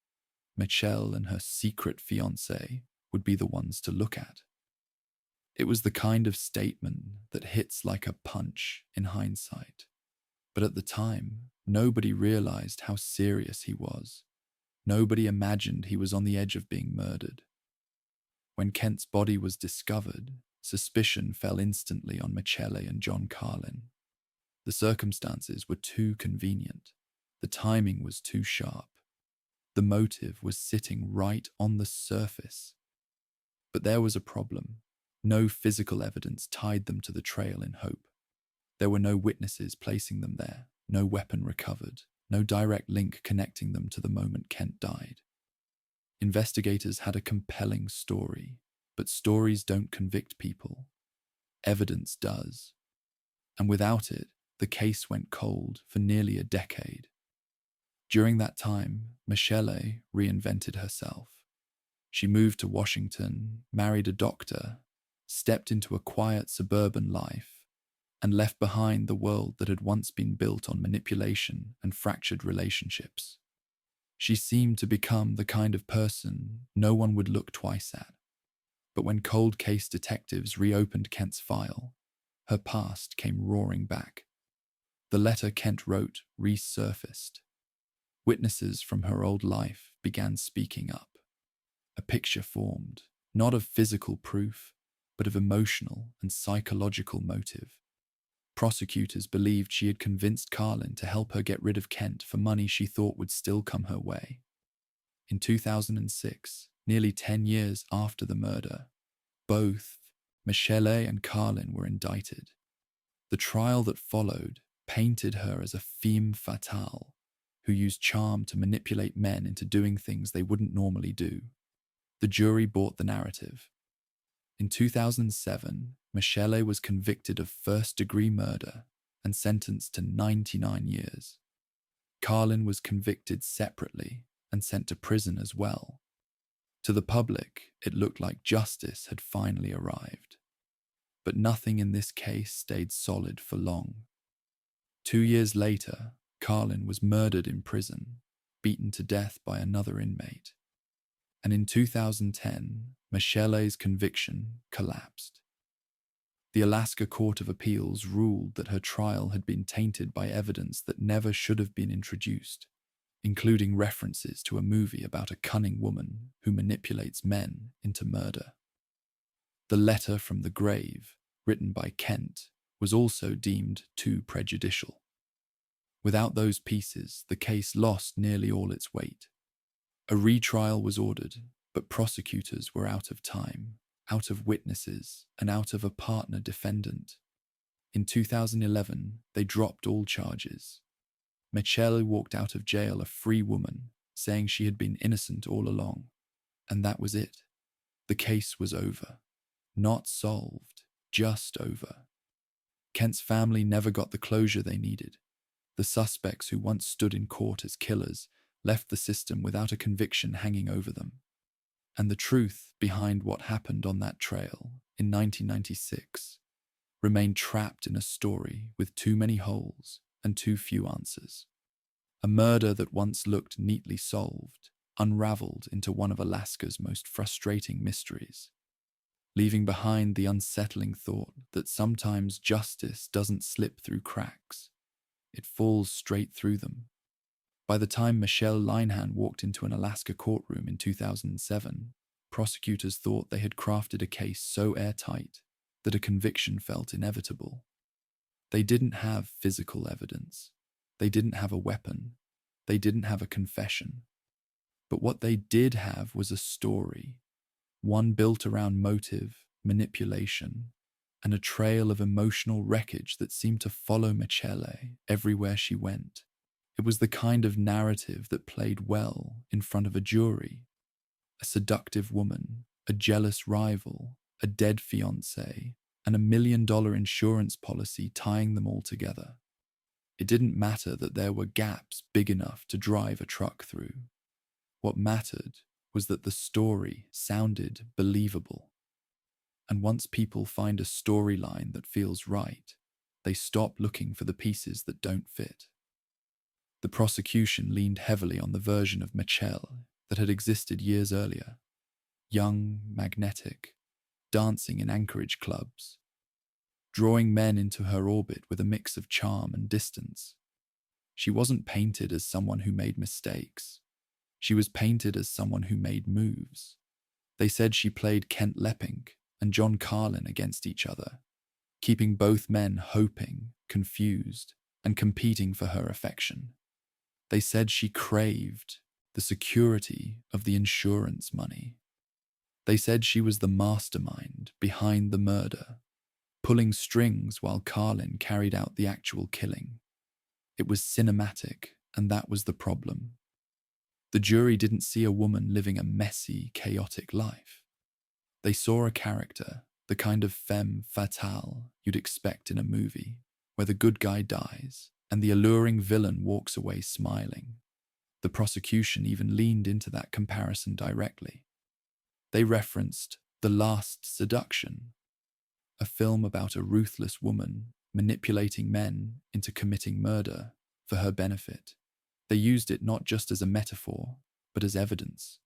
Michelle and her secret fiancé would be the ones to look at. It was the kind of statement that hits like a punch in hindsight. But at the time, nobody realized how serious he was. Nobody imagined he was on the edge of being murdered. When Kent's body was discovered, suspicion fell instantly on Michelle and John Carlin. The circumstances were too convenient. The timing was too sharp. The motive was sitting right on the surface. But there was a problem. No physical evidence tied them to the trail in Hope. There were no witnesses placing them there, no weapon recovered, no direct link connecting them to the moment Kent died. Investigators had a compelling story, but stories don't convict people. Evidence does. And without it, the case went cold for nearly a decade. During that time, Michelle reinvented herself. She moved to Washington, married a doctor, stepped into a quiet suburban life, and left behind the world that had once been built on manipulation and fractured relationships. She seemed to become the kind of person no one would look twice at. But when cold case detectives reopened Kent's file, her past came roaring back. The letter Kent wrote resurfaced. Witnesses from her old life began speaking up. A picture formed, not of physical proof, but of emotional and psychological motive. Prosecutors believed she had convinced Carlin to help her get rid of Kent for money she thought would still come her way. In 2006, nearly 10 years after the murder, both Michelle and Carlin were indicted. The trial that followed painted her as a femme fatale who used charm to manipulate men into doing things they wouldn't normally do. The jury bought the narrative. In 2007, Michelle was convicted of first-degree murder and sentenced to 99 years. Carlin was convicted separately and sent to prison as well. To the public, it looked like justice had finally arrived. But nothing in this case stayed solid for long. 2 years later, Carlin was murdered in prison, beaten to death by another inmate. And in 2010, Michelle's conviction collapsed. The Alaska Court of Appeals ruled that her trial had been tainted by evidence that never should have been introduced, including references to a movie about a cunning woman who manipulates men into murder. The letter from the grave, written by Kent, was also deemed too prejudicial. Without those pieces, the case lost nearly all its weight. A retrial was ordered, but prosecutors were out of time, out of witnesses, and out of a partner defendant. In 2011, they dropped all charges. Michelle walked out of jail a free woman, saying she had been innocent all along. And that was it. The case was over. Not solved, just over. Kent's family never got the closure they needed. The suspects who once stood in court as killers left the system without a conviction hanging over them. And the truth behind what happened on that trail in 1996 remained trapped in a story with too many holes and too few answers. A murder that once looked neatly solved unraveled into one of Alaska's most frustrating mysteries, leaving behind the unsettling thought that sometimes justice doesn't slip through cracks, it falls straight through them. By the time Michelle Linehan walked into an Alaska courtroom in 2007, prosecutors thought they had crafted a case so airtight that a conviction felt inevitable. They didn't have physical evidence. They didn't have a weapon. They didn't have a confession. But what they did have was a story, one built around motive, manipulation, and a trail of emotional wreckage that seemed to follow Michelle everywhere she went. It was the kind of narrative that played well in front of a jury. A seductive woman, a jealous rival, a dead fiancé, and $1 million insurance policy tying them all together. It didn't matter that there were gaps big enough to drive a truck through. What mattered was that the story sounded believable. And once people find a storyline that feels right, they stop looking for the pieces that don't fit. The prosecution leaned heavily on the version of Michelle that had existed years earlier. Young, magnetic, dancing in Anchorage clubs, drawing men into her orbit with a mix of charm and distance. She wasn't painted as someone who made mistakes. She was painted as someone who made moves. They said she played Kent Leppink and John Carlin against each other, keeping both men hoping, confused, and competing for her affection. They said she craved the security of the insurance money. They said she was the mastermind behind the murder, pulling strings while Carlin carried out the actual killing. It was cinematic, and that was the problem. The jury didn't see a woman living a messy, chaotic life. They saw a character, the kind of femme fatale you'd expect in a movie, where the good guy dies and the alluring villain walks away smiling. The prosecution even leaned into that comparison directly. They referenced The Last Seduction, a film about a ruthless woman manipulating men into committing murder for her benefit. They used it not just as a metaphor, but as evidence,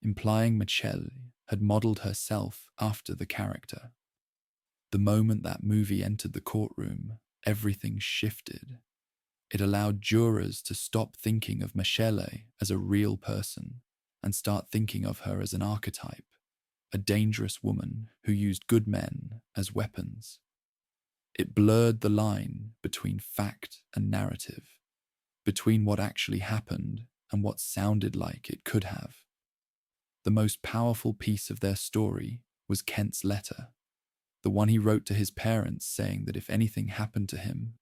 implying Michelle had modeled herself after the character. The moment that movie entered the courtroom, everything shifted. It allowed jurors to stop thinking of Michelle as a real person and start thinking of her as an archetype, a dangerous woman who used good men as weapons. It blurred the line between fact and narrative, between what actually happened and what sounded like it could have. The most powerful piece of their story was Kent's letter, the one he wrote to his parents saying that if anything happened to him,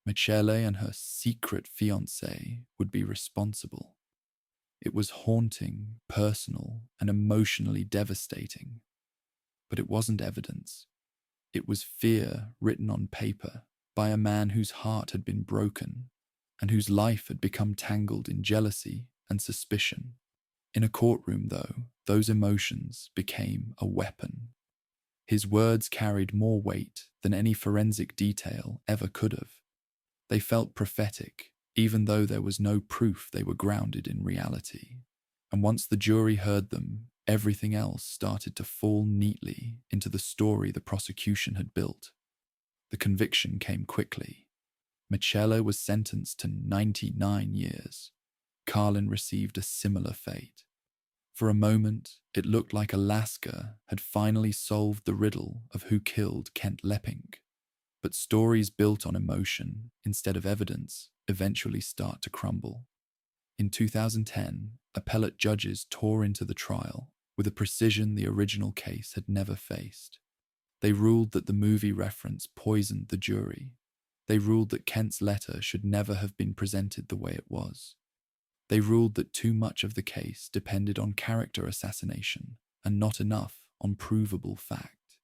Michelle and her secret fiancé would be responsible. It was haunting, personal, and emotionally devastating. But it wasn't evidence. It was fear written on paper by a man whose heart had been broken and whose life had become tangled in jealousy and suspicion. In a courtroom, though, those emotions became a weapon. His words carried more weight than any forensic detail ever could have. They felt prophetic, even though there was no proof they were grounded in reality. And once the jury heard them, everything else started to fall neatly into the story the prosecution had built. The conviction came quickly. Michelle was sentenced to 99 years. Carlin received a similar fate. For a moment, it looked like Alaska had finally solved the riddle of who killed Kent Leppink. But stories built on emotion instead of evidence eventually start to crumble. In 2010, appellate judges tore into the trial with a precision the original case had never faced. They ruled that the movie reference poisoned the jury. They ruled that Kent's letter should never have been presented the way it was. They ruled that too much of the case depended on character assassination and not enough on provable fact.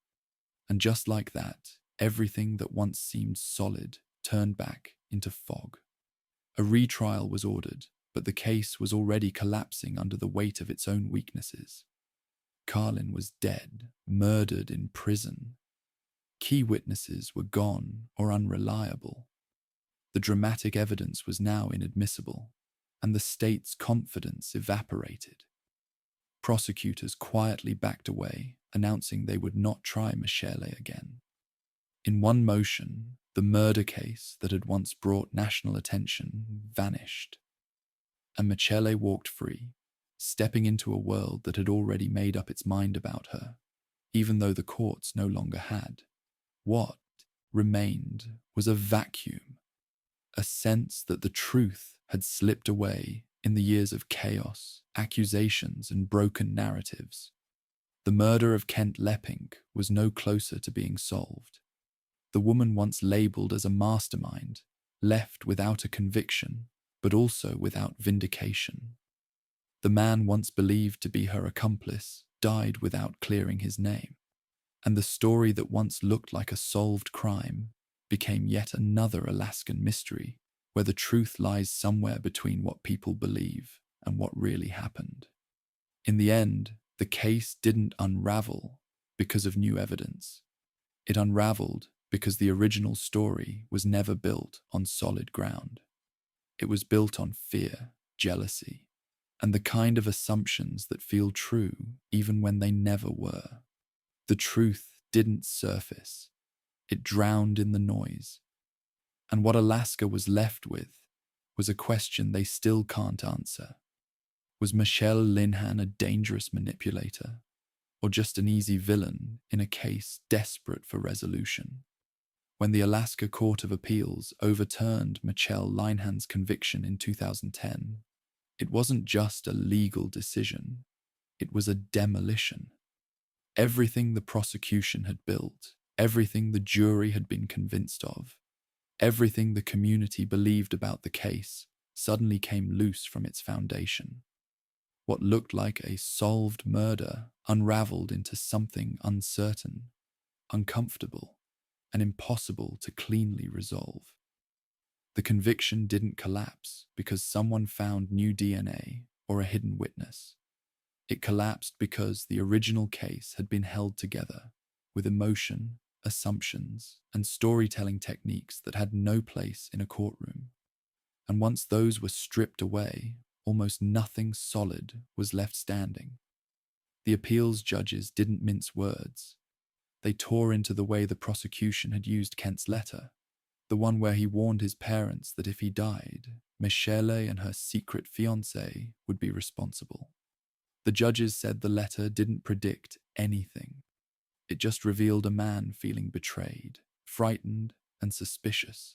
And just like that, everything that once seemed solid turned back into fog. A retrial was ordered, but the case was already collapsing under the weight of its own weaknesses. Carlin was dead, murdered in prison. Key witnesses were gone or unreliable. The dramatic evidence was now inadmissible, and the state's confidence evaporated. Prosecutors quietly backed away, announcing they would not try Michele again. In one motion, the murder case that had once brought national attention vanished, and Michele walked free, stepping into a world that had already made up its mind about her, even though the courts no longer had. What remained was a vacuum, a sense that the truth had slipped away in the years of chaos, accusations, and broken narratives. The murder of Kent Leppink was no closer to being solved. The woman once labelled as a mastermind, left without a conviction, but also without vindication. The man once believed to be her accomplice died without clearing his name. And the story that once looked like a solved crime became yet another Alaskan mystery, where the truth lies somewhere between what people believe and what really happened. In the end, the case didn't unravel because of new evidence. It unraveled because the original story was never built on solid ground. It was built on fear, jealousy, and the kind of assumptions that feel true even when they never were. The truth didn't surface. It drowned in the noise. And what Alaska was left with was a question they still can't answer. Was Michele Linhan a dangerous manipulator, or just an easy villain in a case desperate for resolution? When the Alaska Court of Appeals overturned Michele Linhan's conviction in 2010, it wasn't just a legal decision, it was a demolition. Everything the prosecution had built, everything the jury had been convinced of, everything the community believed about the case suddenly came loose from its foundation. What looked like a solved murder unraveled into something uncertain, uncomfortable, and impossible to cleanly resolve. The conviction didn't collapse because someone found new DNA or a hidden witness. It collapsed because the original case had been held together with emotion, assumptions, and storytelling techniques that had no place in a courtroom. And once those were stripped away, almost nothing solid was left standing. The appeals judges didn't mince words. They tore into the way the prosecution had used Kent's letter, the one where he warned his parents that if he died, Michele and her secret fiancé would be responsible. The judges said the letter didn't predict anything. It just revealed a man feeling betrayed, frightened, and suspicious.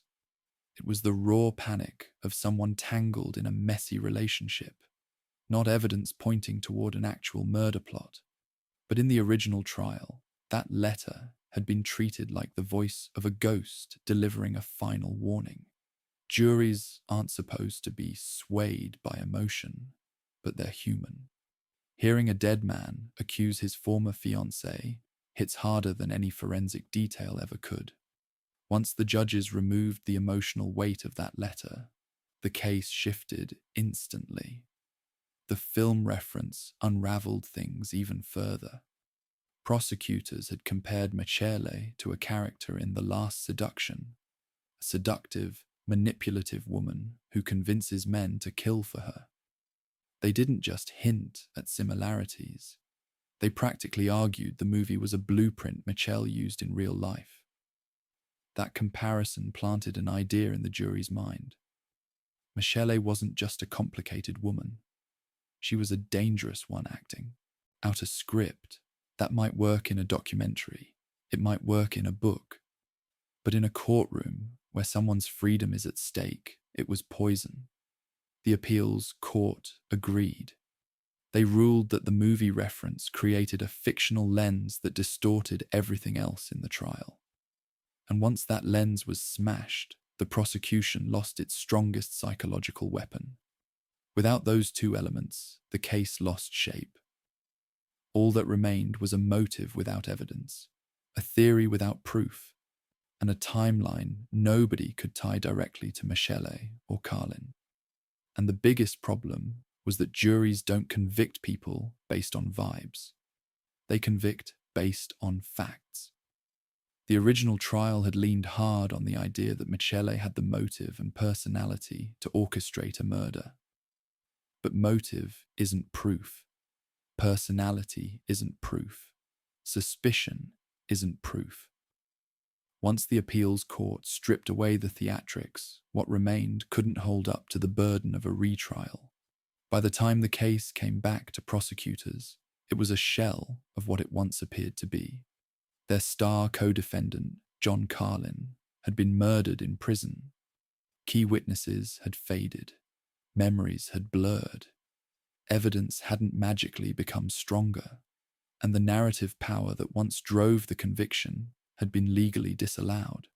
It was the raw panic of someone tangled in a messy relationship, not evidence pointing toward an actual murder plot. But in the original trial, that letter had been treated like the voice of a ghost delivering a final warning. Juries aren't supposed to be swayed by emotion, but they're human. Hearing a dead man accuse his former fiancée hits harder than any forensic detail ever could. Once the judges removed the emotional weight of that letter, the case shifted instantly. The film reference unraveled things even further. Prosecutors had compared Michele to a character in The Last Seduction, a seductive, manipulative woman who convinces men to kill for her. They didn't just hint at similarities. They practically argued the movie was a blueprint Michele used in real life. That comparison planted an idea in the jury's mind. Michele wasn't just a complicated woman. She was a dangerous one acting out a script that might work in a documentary. It might work in a book. But in a courtroom where someone's freedom is at stake, it was poison. The appeals court agreed. They ruled that the movie reference created a fictional lens that distorted everything else in the trial. And once that lens was smashed, the prosecution lost its strongest psychological weapon. Without those two elements, the case lost shape. All that remained was a motive without evidence, a theory without proof, and a timeline nobody could tie directly to Michele or Carlin. And the biggest problem was that juries don't convict people based on vibes. They convict based on facts. The original trial had leaned hard on the idea that Michele had the motive and personality to orchestrate a murder. But motive isn't proof. Personality isn't proof. Suspicion isn't proof. Once the appeals court stripped away the theatrics, what remained couldn't hold up to the burden of a retrial. By the time the case came back to prosecutors, it was a shell of what it once appeared to be. Their star co-defendant, John Carlin, had been murdered in prison. Key witnesses had faded. Memories had blurred. Evidence hadn't magically become stronger, and the narrative power that once drove the conviction had been legally disallowed.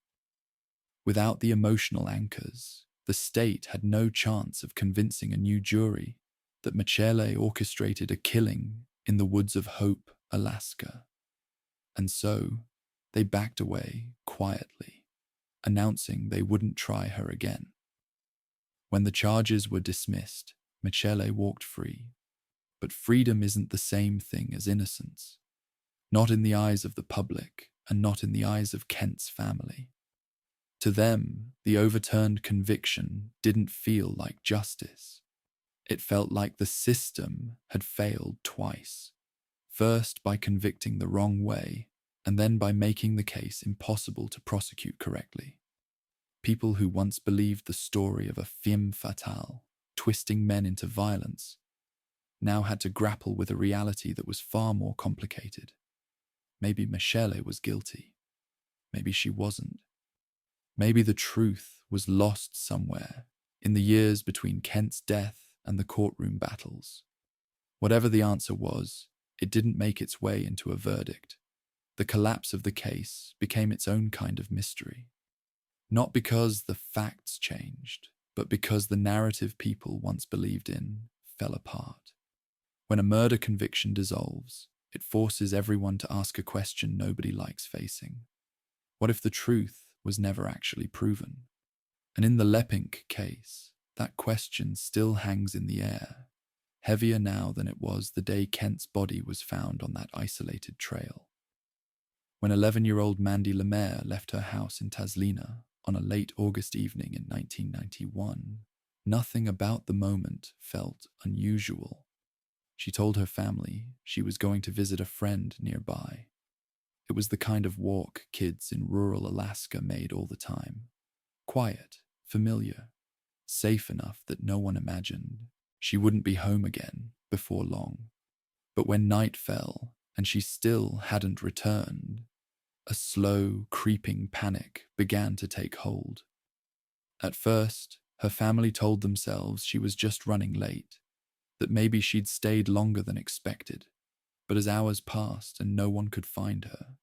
Without the emotional anchors, the state had no chance of convincing a new jury that Michele orchestrated a killing in the woods of Hope, Alaska. And so, they backed away quietly, announcing they wouldn't try her again. When the charges were dismissed, Michele walked free. But freedom isn't the same thing as innocence. Not in the eyes of the public, and not in the eyes of Kent's family. To them, the overturned conviction didn't feel like justice. It felt like the system had failed twice. First by convicting the wrong way, and then by making the case impossible to prosecute correctly. People who once believed the story of a femme fatale, twisting men into violence, now had to grapple with a reality that was far more complicated. Maybe Michele was guilty. Maybe she wasn't. Maybe the truth was lost somewhere in the years between Kent's death and the courtroom battles. Whatever the answer was, it didn't make its way into a verdict. The collapse of the case became its own kind of mystery. Not because the facts changed, but because the narrative people once believed in fell apart. When a murder conviction dissolves, it forces everyone to ask a question nobody likes facing. What if the truth was never actually proven? And in the Lepink case, that question still hangs in the air, heavier now than it was the day Kent's body was found on that isolated trail. When 11-year-old Mandy Lemaire left her house in Taslina on a late August evening in 1991, nothing about the moment felt unusual. She told her family she was going to visit a friend nearby. It was the kind of walk kids in rural Alaska made all the time. Quiet, familiar, safe enough that no one imagined she wouldn't be home again before long. But when night fell and she still hadn't returned, a slow, creeping panic began to take hold. At first, her family told themselves she was just running late, that maybe she'd stayed longer than expected. But as hours passed and no one could find her,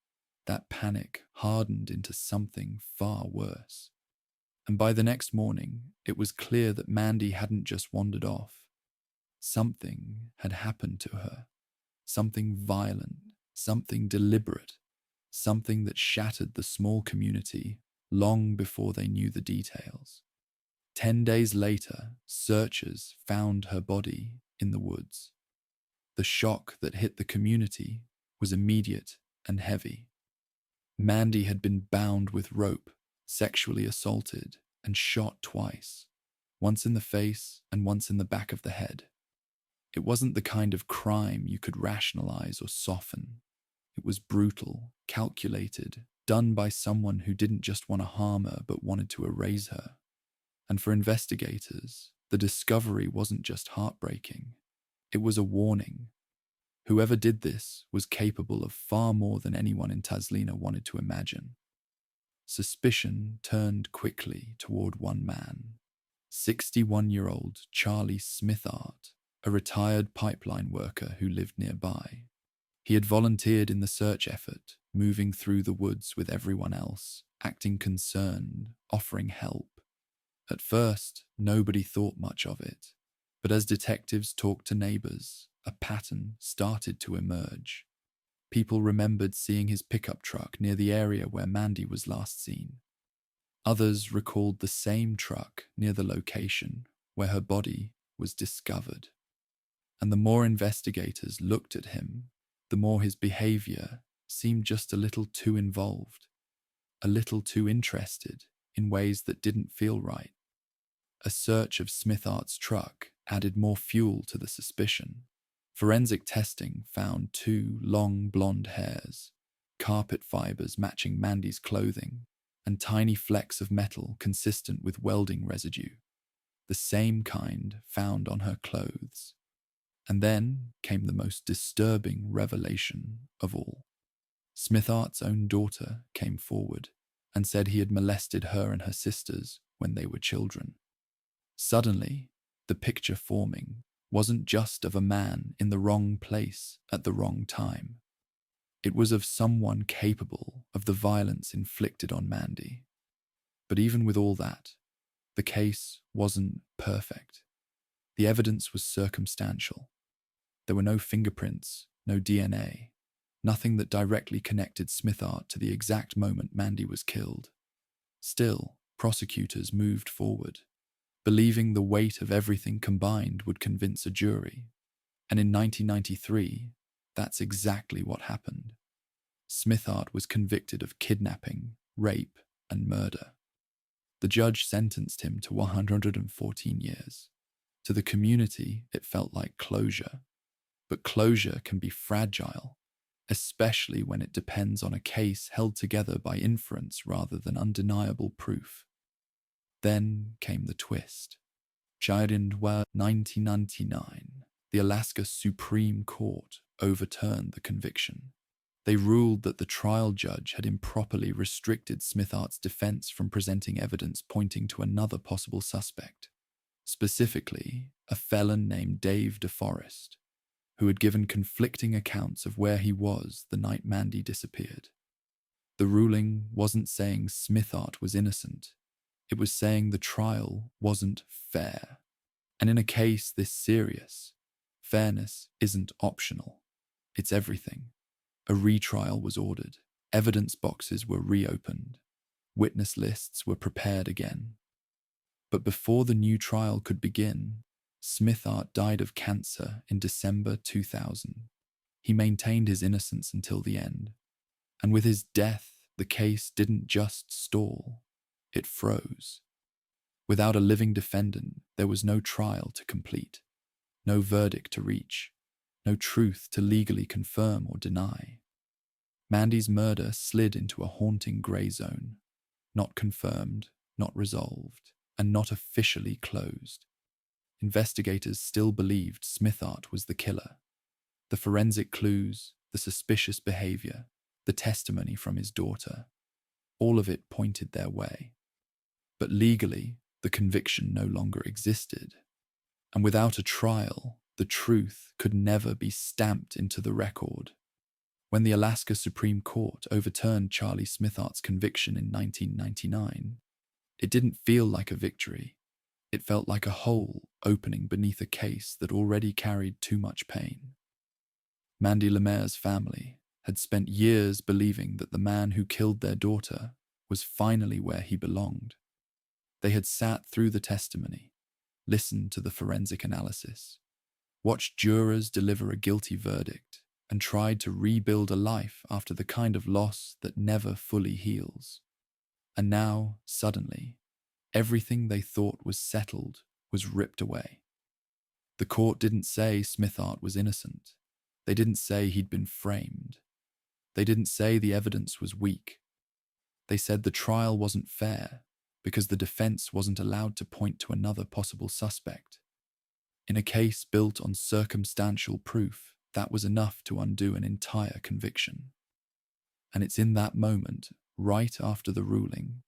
that panic hardened into something far worse. And by the next morning, it was clear that Mandy hadn't just wandered off. Something had happened to her. Something violent, something deliberate, something that shattered the small community long before they knew the details. 10 days later, searchers found her body in the woods. The shock that hit the community was immediate and heavy. Mandy had been bound with rope, sexually assaulted, and shot twice, once in the face and once in the back of the head. It wasn't the kind of crime you could rationalize or soften. It was brutal, calculated, done by someone who didn't just want to harm her but wanted to erase her. And for investigators, the discovery wasn't just heartbreaking. It was a warning. Whoever did this was capable of far more than anyone in Taslina wanted to imagine. Suspicion turned quickly toward one man, 61-year-old Charlie Smithart, a retired pipeline worker who lived nearby. He had volunteered in the search effort, moving through the woods with everyone else, acting concerned, offering help. At first, nobody thought much of it, but as detectives talked to neighbors, a pattern started to emerge. People remembered seeing his pickup truck near the area where Mandy was last seen. Others recalled the same truck near the location where her body was discovered. And the more investigators looked at him, the more his behavior seemed just a little too involved, a little too interested in ways that didn't feel right. A search of Smithart's truck added more fuel to the suspicion. Forensic testing found 2 long blonde hairs, carpet fibers matching Mandy's clothing, and tiny flecks of metal consistent with welding residue, the same kind found on her clothes. And then came the most disturbing revelation of all. Smithart's own daughter came forward and said he had molested her and her sisters when they were children. Suddenly, the picture forming wasn't just of a man in the wrong place at the wrong time. It was of someone capable of the violence inflicted on Mandy. But even with all that, the case wasn't perfect. The evidence was circumstantial. There were no fingerprints, no DNA, nothing that directly connected Smithart to the exact moment Mandy was killed. Still, prosecutors moved forward, believing the weight of everything combined would convince a jury. And in 1993, that's exactly what happened. Smithart was convicted of kidnapping, rape, and murder. The judge sentenced him to 114 years. To the community, it felt like closure. But closure can be fragile, especially when it depends on a case held together by inference rather than undeniable proof. Then came the twist. In 1999, the Alaska Supreme Court overturned the conviction. They ruled that the trial judge had improperly restricted Smithart's defense from presenting evidence pointing to another possible suspect, specifically a felon named Dave DeForest, who had given conflicting accounts of where he was the night Mandy disappeared. The ruling wasn't saying Smithart was innocent. It was saying the trial wasn't fair. And in a case this serious, fairness isn't optional. It's everything. A retrial was ordered. Evidence boxes were reopened. Witness lists were prepared again. But before the new trial could begin, Smithart died of cancer in December 2000. He maintained his innocence until the end. And with his death, the case didn't just stall. It froze. Without a living defendant, there was no trial to complete, no verdict to reach, no truth to legally confirm or deny. Mandy's murder slid into a haunting grey zone, not confirmed, not resolved, and not officially closed. Investigators still believed Smithart was the killer. The forensic clues, the suspicious behavior, the testimony from his daughter, all of it pointed their way. But legally, the conviction no longer existed. And without a trial, the truth could never be stamped into the record. When the Alaska Supreme Court overturned Charlie Smithart's conviction in 1999, it didn't feel like a victory. It felt like a hole opening beneath a case that already carried too much pain. Mandy Lemaire's family had spent years believing that the man who killed their daughter was finally where he belonged. They had sat through the testimony, listened to the forensic analysis, watched jurors deliver a guilty verdict, and tried to rebuild a life after the kind of loss that never fully heals. And now, suddenly, everything they thought was settled was ripped away. The court didn't say Smithart was innocent. They didn't say he'd been framed. They didn't say the evidence was weak. They said the trial wasn't fair because the defense wasn't allowed to point to another possible suspect. In a case built on circumstantial proof, that was enough to undo an entire conviction. And it's in that moment, right after the ruling,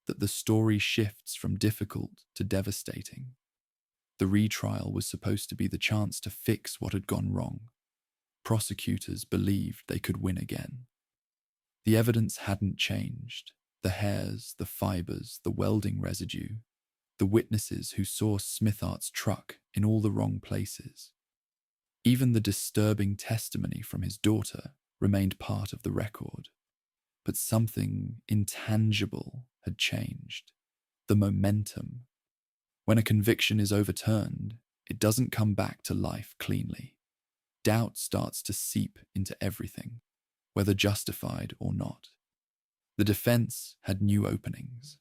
that the story shifts from difficult to devastating. The retrial was supposed to be the chance to fix what had gone wrong. Prosecutors believed they could win again. The evidence hadn't changed. The hairs, the fibers, the welding residue, the witnesses who saw Smithart's truck in all the wrong places. Even the disturbing testimony from his daughter remained part of the record. But something intangible had changed. The momentum. When a conviction is overturned, it doesn't come back to life cleanly. Doubt starts to seep into everything, whether justified or not. The defense had new openings.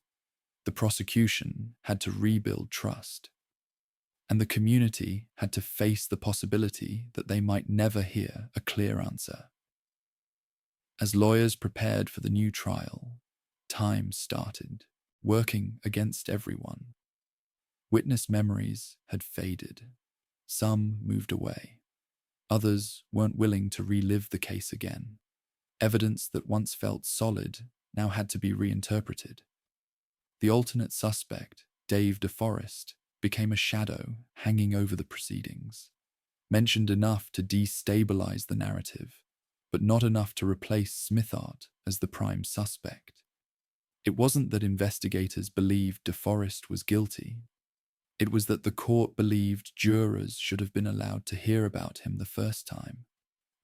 The prosecution had to rebuild trust. And the community had to face the possibility that they might never hear a clear answer. As lawyers prepared for the new trial, time started, working against everyone. Witness memories had faded. Some moved away. Others weren't willing to relive the case again. Evidence that once felt solid now had to be reinterpreted. The alternate suspect, Dave DeForest, became a shadow hanging over the proceedings, mentioned enough to destabilize the narrative, but not enough to replace Smithart as the prime suspect. It wasn't that investigators believed DeForest was guilty. It was that the court believed jurors should have been allowed to hear about him the first time.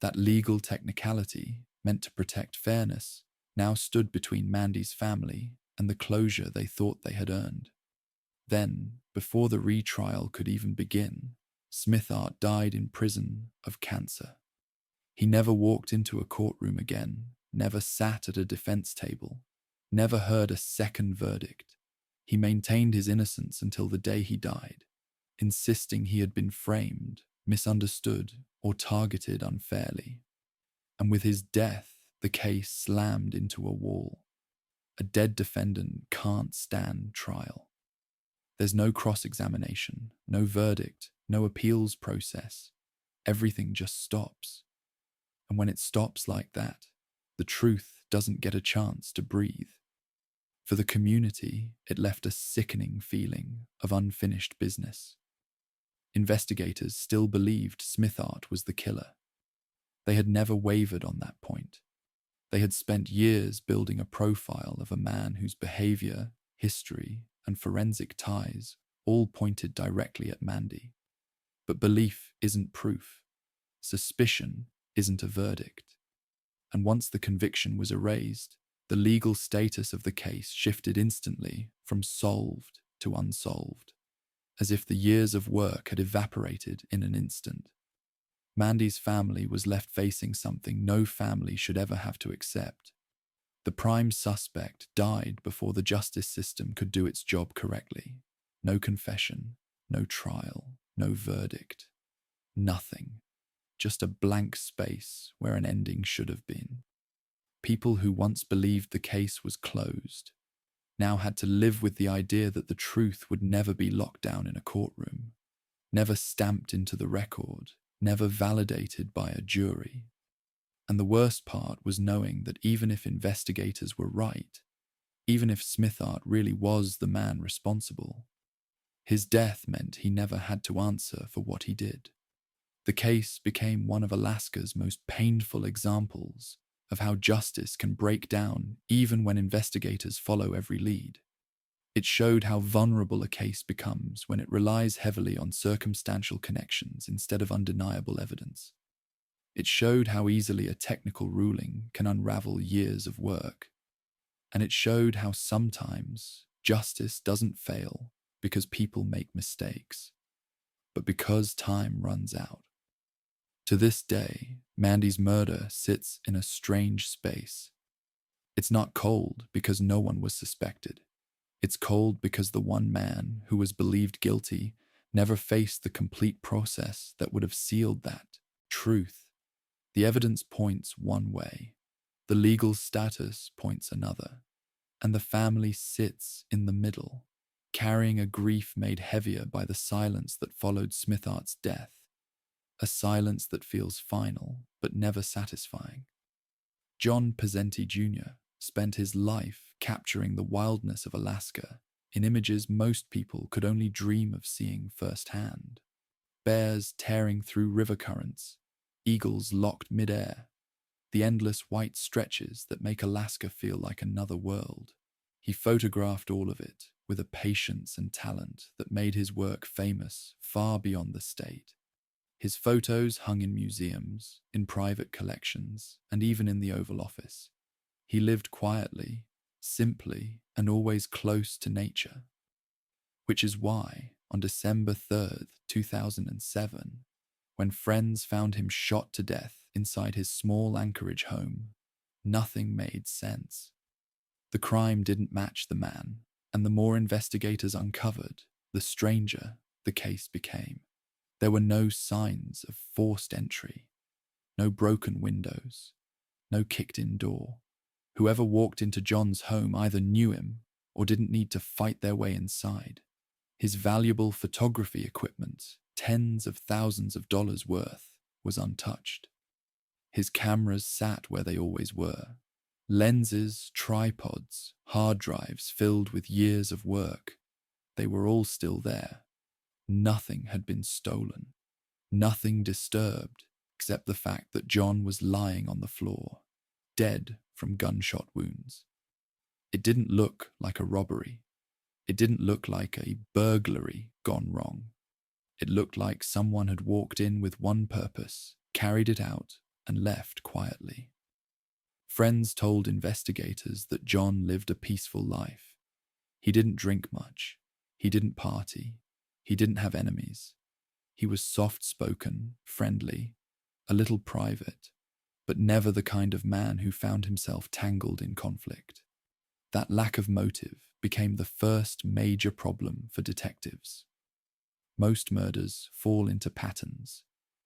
That legal technicality, meant to protect fairness, now stood between Mandy's family and the closure they thought they had earned. Then, before the retrial could even begin, Smithart died in prison of cancer. He never walked into a courtroom again, never sat at a defense table, never heard a second verdict. He maintained his innocence until the day he died, insisting he had been framed, misunderstood, or targeted unfairly. And with his death, the case slammed into a wall. A dead defendant can't stand trial. There's no cross-examination, no verdict, no appeals process. Everything just stops. And when it stops like that, the truth doesn't get a chance to breathe. For the community, it left a sickening feeling of unfinished business. Investigators still believed Smithart was the killer. They had never wavered on that point. They had spent years building a profile of a man whose behavior, history, and forensic ties all pointed directly at Mandy. But belief isn't proof. Suspicion isn't a verdict. And once the conviction was erased, the legal status of the case shifted instantly from solved to unsolved, as if the years of work had evaporated in an instant. Mandy's family was left facing something no family should ever have to accept. The prime suspect died before the justice system could do its job correctly. No confession, no trial, no verdict. Nothing. Just a blank space where an ending should have been. People who once believed the case was closed now had to live with the idea that the truth would never be locked down in a courtroom, never stamped into the record, never validated by a jury. And the worst part was knowing that even if investigators were right, even if Smithart really was the man responsible, his death meant he never had to answer for what he did. The case became one of Alaska's most painful examples of how justice can break down even when investigators follow every lead. It showed how vulnerable a case becomes when it relies heavily on circumstantial connections instead of undeniable evidence. It showed how easily a technical ruling can unravel years of work. And it showed how sometimes justice doesn't fail because people make mistakes, but because time runs out. To this day, Mandy's murder sits in a strange space. It's not cold because no one was suspected. It's cold because the one man who was believed guilty never faced the complete process that would have sealed that truth. The evidence points one way, the legal status points another, and the family sits in the middle, carrying a grief made heavier by the silence that followed Smithart's death, a silence that feels final but never satisfying. John Pezenti Jr. spent his life capturing the wildness of Alaska in images most people could only dream of seeing firsthand. Bears tearing through river currents, eagles locked mid-air, the endless white stretches that make Alaska feel like another world. He photographed all of it with a patience and talent that made his work famous far beyond the state. His photos hung in museums, in private collections, and even in the Oval Office. He lived quietly, simply, and always close to nature. Which is why, on December 3rd, 2007, when friends found him shot to death inside his small Anchorage home, nothing made sense. The crime didn't match the man, and the more investigators uncovered, the stranger the case became. There were no signs of forced entry, no broken windows, no kicked-in door. Whoever walked into John's home either knew him or didn't need to fight their way inside. His valuable photography equipment, tens of thousands of dollars worth, was untouched. His cameras sat where they always were. Lenses, tripods, hard drives filled with years of work. They were all still there. Nothing had been stolen. Nothing disturbed, except the fact that John was lying on the floor, dead from gunshot wounds. It didn't look like a robbery. It didn't look like a burglary gone wrong. It looked like someone had walked in with one purpose, carried it out, and left quietly. Friends told investigators that John lived a peaceful life. He didn't drink much. He didn't party. He didn't have enemies. He was soft-spoken, friendly, a little private, but never the kind of man who found himself tangled in conflict. That lack of motive became the first major problem for detectives. Most murders fall into patterns: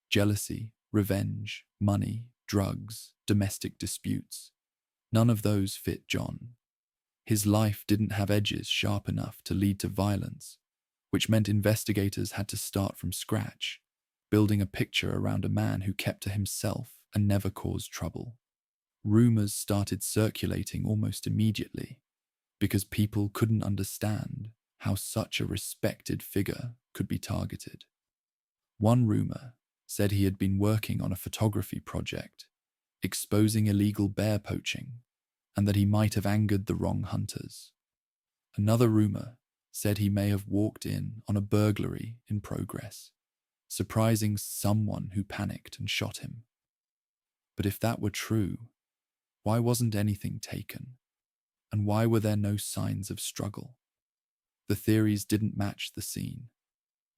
jealousy, revenge, money, drugs, domestic disputes. None of those fit John. His life didn't have edges sharp enough to lead to violence, which meant investigators had to start from scratch, building a picture around a man who kept to himself and never caused trouble. Rumors started circulating almost immediately, because people couldn't understand how such a respected figure could be targeted. One rumor said he had been working on a photography project, exposing illegal bear poaching, and that he might have angered the wrong hunters. Another rumor said he may have walked in on a burglary in progress, surprising someone who panicked and shot him. But if that were true, why wasn't anything taken? And why were there no signs of struggle? The theories didn't match the scene.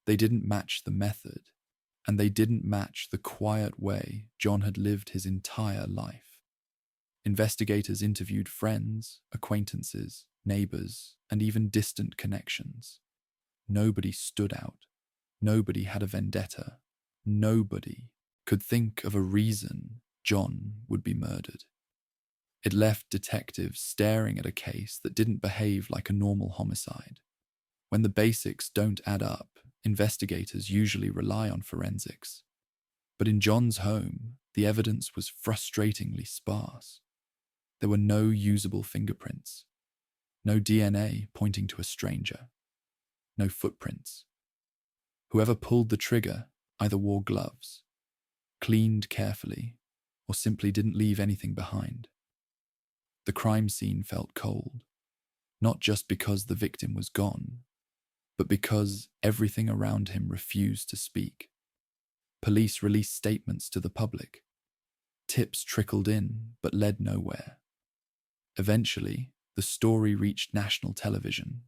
They didn't match the method. And they didn't match the quiet way John had lived his entire life. Investigators interviewed friends, acquaintances, neighbors, and even distant connections. Nobody stood out. Nobody had a vendetta. Nobody could think of a reason John would be murdered. It left detectives staring at a case that didn't behave like a normal homicide. When the basics don't add up, investigators usually rely on forensics. But in John's home, the evidence was frustratingly sparse. There were no usable fingerprints, no DNA pointing to a stranger, no footprints. Whoever pulled the trigger either wore gloves, cleaned carefully, or simply didn't leave anything behind. The crime scene felt cold, not just because the victim was gone, but because everything around him refused to speak. Police released statements to the public. Tips trickled in, but led nowhere. Eventually, the story reached national television.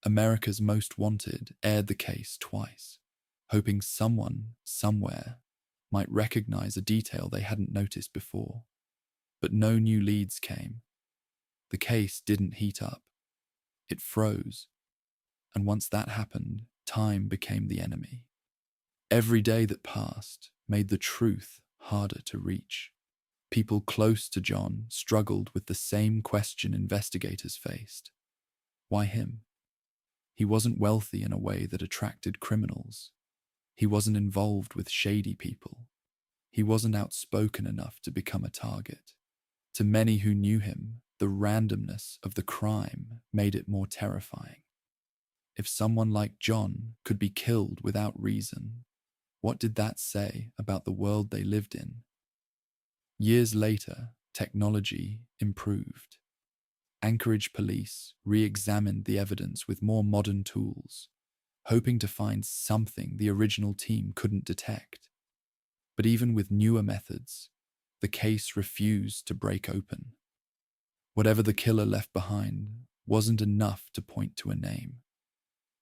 America's Most Wanted aired the case twice, hoping someone, somewhere, might recognize a detail they hadn't noticed before. But no new leads came. The case didn't heat up. It froze. And once that happened, time became the enemy. Every day that passed made the truth harder to reach. People close to John struggled with the same question investigators faced. Why him? He wasn't wealthy in a way that attracted criminals. He wasn't involved with shady people. He wasn't outspoken enough to become a target. To many who knew him, the randomness of the crime made it more terrifying. If someone like John could be killed without reason, what did that say about the world they lived in? Years later, technology improved. Anchorage police re-examined the evidence with more modern tools, hoping to find something the original team couldn't detect. But even with newer methods, the case refused to break open. Whatever the killer left behind wasn't enough to point to a name.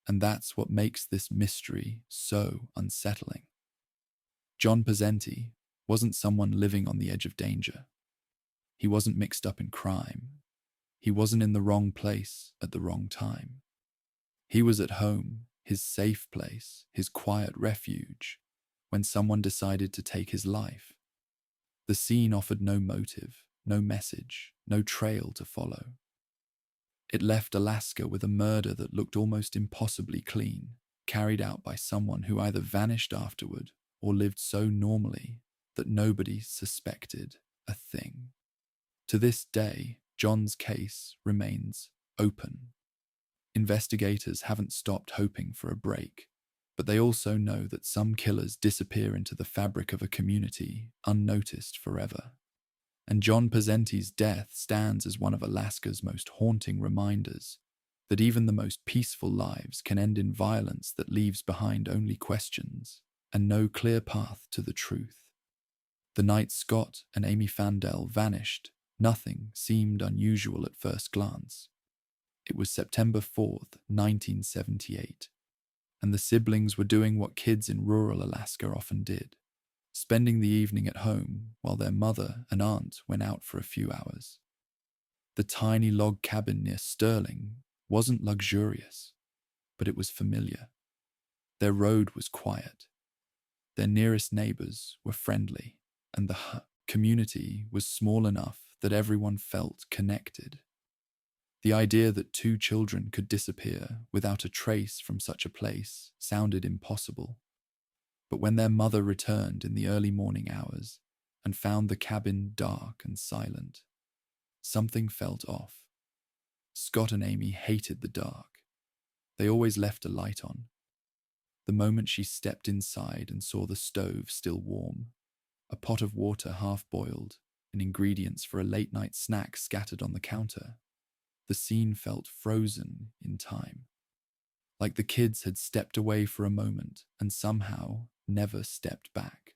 And that's what makes this mystery so unsettling. John Pezenti wasn't someone living on the edge of danger. He wasn't mixed up in crime. He wasn't in the wrong place at the wrong time. He was at home, his safe place, his quiet refuge, when someone decided to take his life. The scene offered no motive, no message, no trail to follow. It left Alaska with a murder that looked almost impossibly clean, carried out by someone who either vanished afterward or lived so normally that nobody suspected a thing. To this day, John's case remains open. Investigators haven't stopped hoping for a break, but they also know that some killers disappear into the fabric of a community unnoticed forever. And John Pezenti's death stands as one of Alaska's most haunting reminders that even the most peaceful lives can end in violence that leaves behind only questions and no clear path to the truth. The night Scott and Amy Fandel vanished, nothing seemed unusual at first glance. It was September 4th, 1978, and the siblings were doing what kids in rural Alaska often did, spending the evening at home while their mother and aunt went out for a few hours. The tiny log cabin near Sterling wasn't luxurious, but it was familiar. Their road was quiet. Their nearest neighbors were friendly, and the community was small enough that everyone felt connected. The idea that two children could disappear without a trace from such a place sounded impossible. But when their mother returned in the early morning hours and found the cabin dark and silent, something felt off. Scott and Amy hated the dark. They always left a light on. The moment she stepped inside and saw the stove still warm, a pot of water half-boiled, and ingredients for a late-night snack scattered on the counter, the scene felt frozen in time. Like the kids had stepped away for a moment and somehow never stepped back.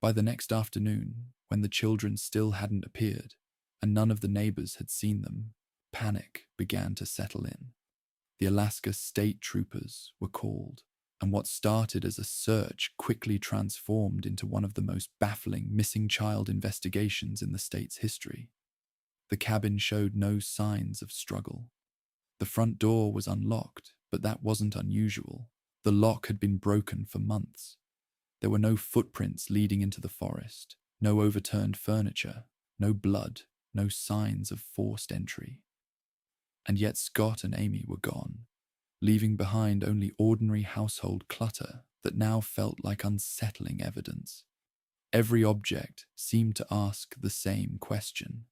By the next afternoon, when the children still hadn't appeared, and none of the neighbors had seen them, panic began to settle in. The Alaska State Troopers were called, and what started as a search quickly transformed into one of the most baffling missing child investigations in the state's history. The cabin showed no signs of struggle. The front door was unlocked, but that wasn't unusual. The lock had been broken for months. There were no footprints leading into the forest, no overturned furniture, no blood, no signs of forced entry. And yet Scott and Amy were gone, leaving behind only ordinary household clutter that now felt like unsettling evidence. Every object seemed to ask the same question.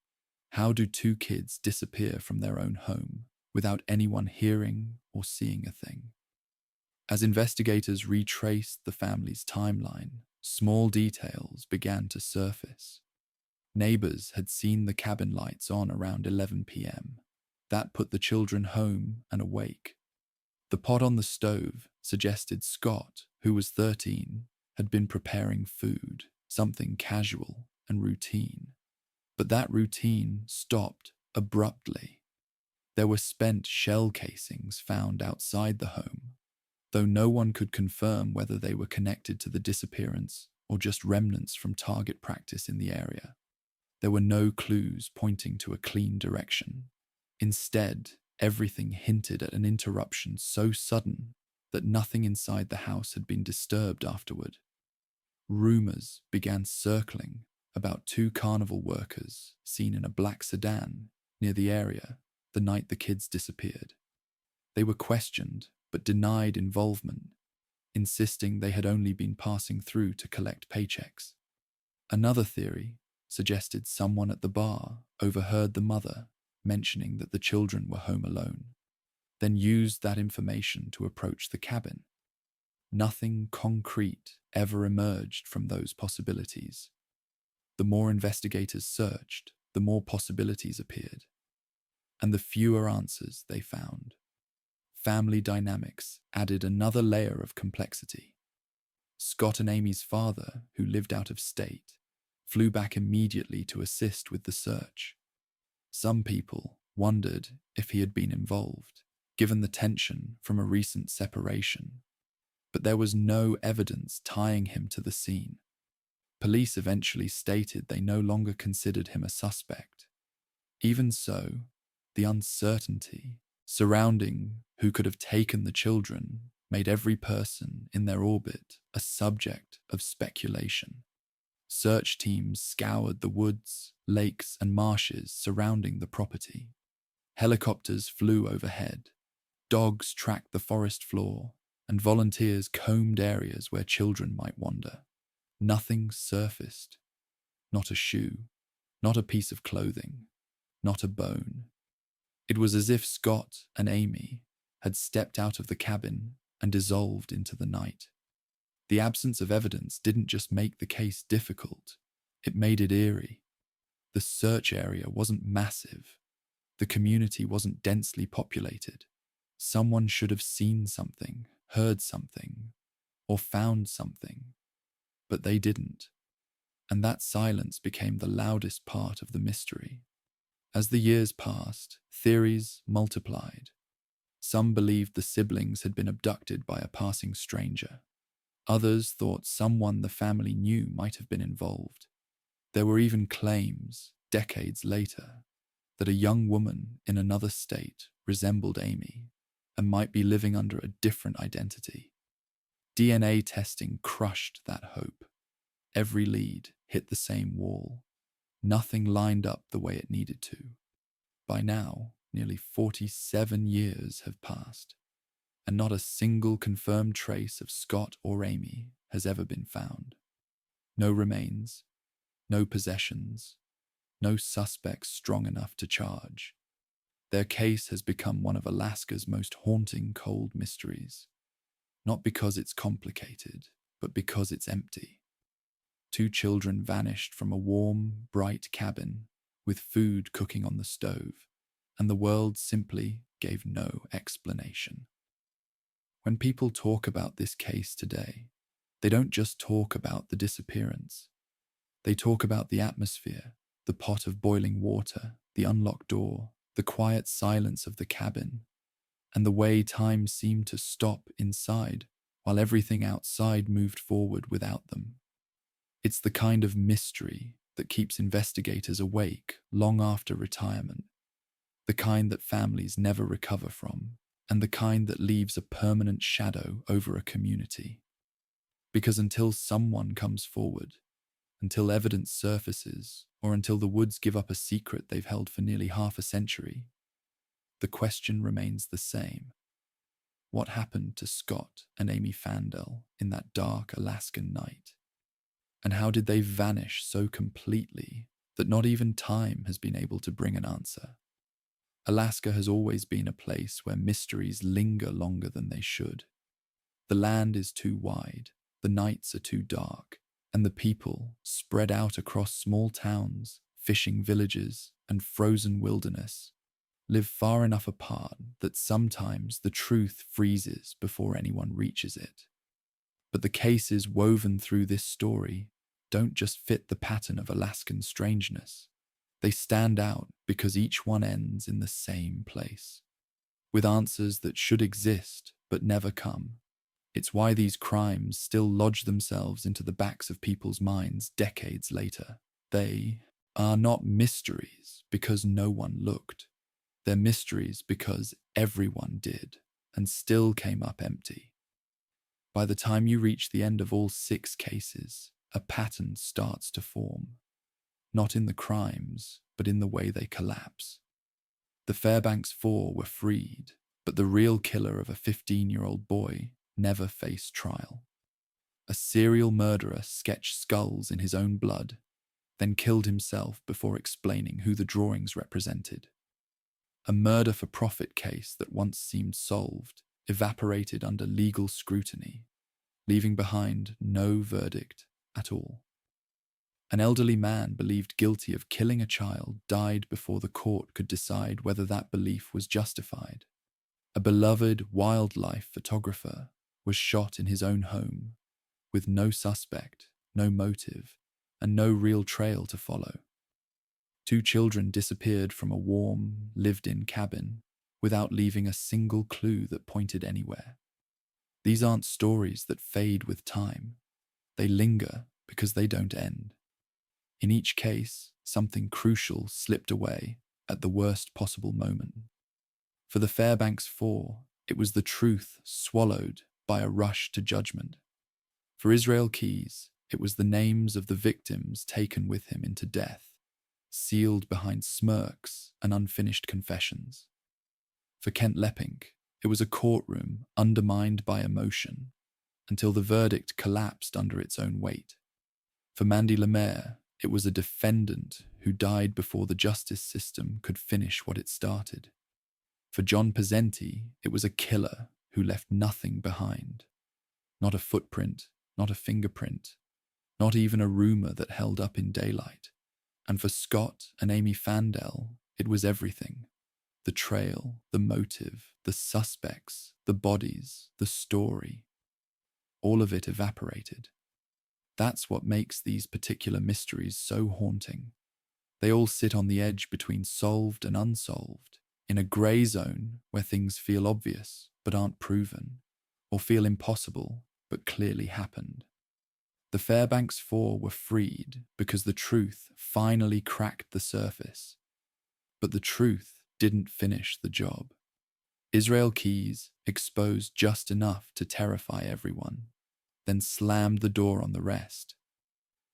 How do two kids disappear from their own home without anyone hearing or seeing a thing? As investigators retraced the family's timeline, small details began to surface. Neighbors had seen the cabin lights on around 11 p.m. That put the children home and awake. The pot on the stove suggested Scott, who was 13, had been preparing food, something casual and routine. But that routine stopped abruptly. There were spent shell casings found outside the home, though no one could confirm whether they were connected to the disappearance or just remnants from target practice in the area. There were no clues pointing to a clean direction. Instead, everything hinted at an interruption so sudden that nothing inside the house had been disturbed afterward. Rumors began circling about two carnival workers seen in a black sedan near the area the night the kids disappeared. They were questioned but denied involvement, insisting they had only been passing through to collect paychecks. Another theory suggested someone at the bar overheard the mother mentioning that the children were home alone, then used that information to approach the cabin. Nothing concrete ever emerged from those possibilities. The more investigators searched, the more possibilities appeared, and the fewer answers they found. family dynamics added another layer of complexity. Scott and Amy's father, who lived out of state, flew back immediately to assist with the search. Some people wondered if he had been involved, given the tension from a recent separation, but there was no evidence tying him to the scene. Police eventually stated they no longer considered him a suspect. Even so, the uncertainty surrounding who could have taken the children made every person in their orbit a subject of speculation. Search teams scoured the woods, lakes, and marshes surrounding the property. Helicopters flew overhead. Dogs tracked the forest floor, and volunteers combed areas where children might wander. Nothing surfaced. Not a shoe, not a piece of clothing, not a bone. It was as if Scott and Amy had stepped out of the cabin and dissolved into the night. The absence of evidence didn't just make the case difficult, it made it eerie. The search area wasn't massive. The community wasn't densely populated. Someone should have seen something, heard something, or found something. But they didn't. And that silence became the loudest part of the mystery. As the years passed, theories multiplied. Some believed the siblings had been abducted by a passing stranger. Others thought someone the family knew might have been involved. There were even claims, decades later, that a young woman in another state resembled Amy and might be living under a different identity. DNA testing crushed that hope. Every lead hit the same wall. Nothing lined up the way it needed to. By now, nearly 47 years have passed, and not a single confirmed trace of Scott or Amy has ever been found. No remains, no possessions, no suspects strong enough to charge. Their case has become one of Alaska's most haunting cold mysteries. Not because it's complicated, but because it's empty. 2 children vanished from a warm, bright cabin with food cooking on the stove, and the world simply gave no explanation. When people talk about this case today, they don't just talk about the disappearance. They talk about the atmosphere, the pot of boiling water, the unlocked door, the quiet silence of the cabin, and the way time seemed to stop inside while everything outside moved forward without them. It's the kind of mystery that keeps investigators awake long after retirement, the kind that families never recover from, and the kind that leaves a permanent shadow over a community. Because until someone comes forward, until evidence surfaces, or until the woods give up a secret they've held for nearly half a century, the question remains the same. What happened to Scott and Amy Fandel in that dark Alaskan night? And how did they vanish so completely that not even time has been able to bring an answer? Alaska has always been a place where mysteries linger longer than they should. The land is too wide, the nights are too dark, and the people, spread out across small towns, fishing villages, and frozen wilderness, live far enough apart that sometimes the truth freezes before anyone reaches it. But the cases woven through this story don't just fit the pattern of Alaskan strangeness. They stand out because each one ends in the same place, with answers that should exist but never come. It's why these crimes still lodge themselves into the backs of people's minds decades later. They are not mysteries because no one looked. They're mysteries because everyone did and still came up empty. By the time you reach the end of all 6 cases, a pattern starts to form. Not in the crimes, but in the way they collapse. The Fairbanks 4 were freed, but the real killer of a 15-year-old boy never faced trial. A serial murderer sketched skulls in his own blood, then killed himself before explaining who the drawings represented. A murder-for-profit case that once seemed solved evaporated under legal scrutiny, leaving behind no verdict at all. An elderly man believed guilty of killing a child died before the court could decide whether that belief was justified. A beloved wildlife photographer was shot in his own home, with no suspect, no motive, and no real trail to follow. 2 children disappeared from a warm, lived-in cabin without leaving a single clue that pointed anywhere. These aren't stories that fade with time. They linger because they don't end. In each case, something crucial slipped away at the worst possible moment. For the Fairbanks Four, it was the truth swallowed by a rush to judgment. For Israel Keyes, it was the names of the victims taken with him into death, sealed behind smirks and unfinished confessions. For Kent Leppink, it was a courtroom undermined by emotion until the verdict collapsed under its own weight. For Mandy Lemaire, it was a defendant who died before the justice system could finish what it started. For John Pesenti, it was a killer who left nothing behind. Not a footprint, not a fingerprint, not even a rumor that held up in daylight. And for Scott and Amy Fandel, it was everything. The trail, the motive, the suspects, the bodies, the story. All of it evaporated. That's what makes these particular mysteries so haunting. They all sit on the edge between solved and unsolved, in a grey zone where things feel obvious but aren't proven, or feel impossible but clearly happened. The Fairbanks Four were freed because the truth finally cracked the surface. But the truth didn't finish the job. Israel Keyes exposed just enough to terrify everyone, then slammed the door on the rest.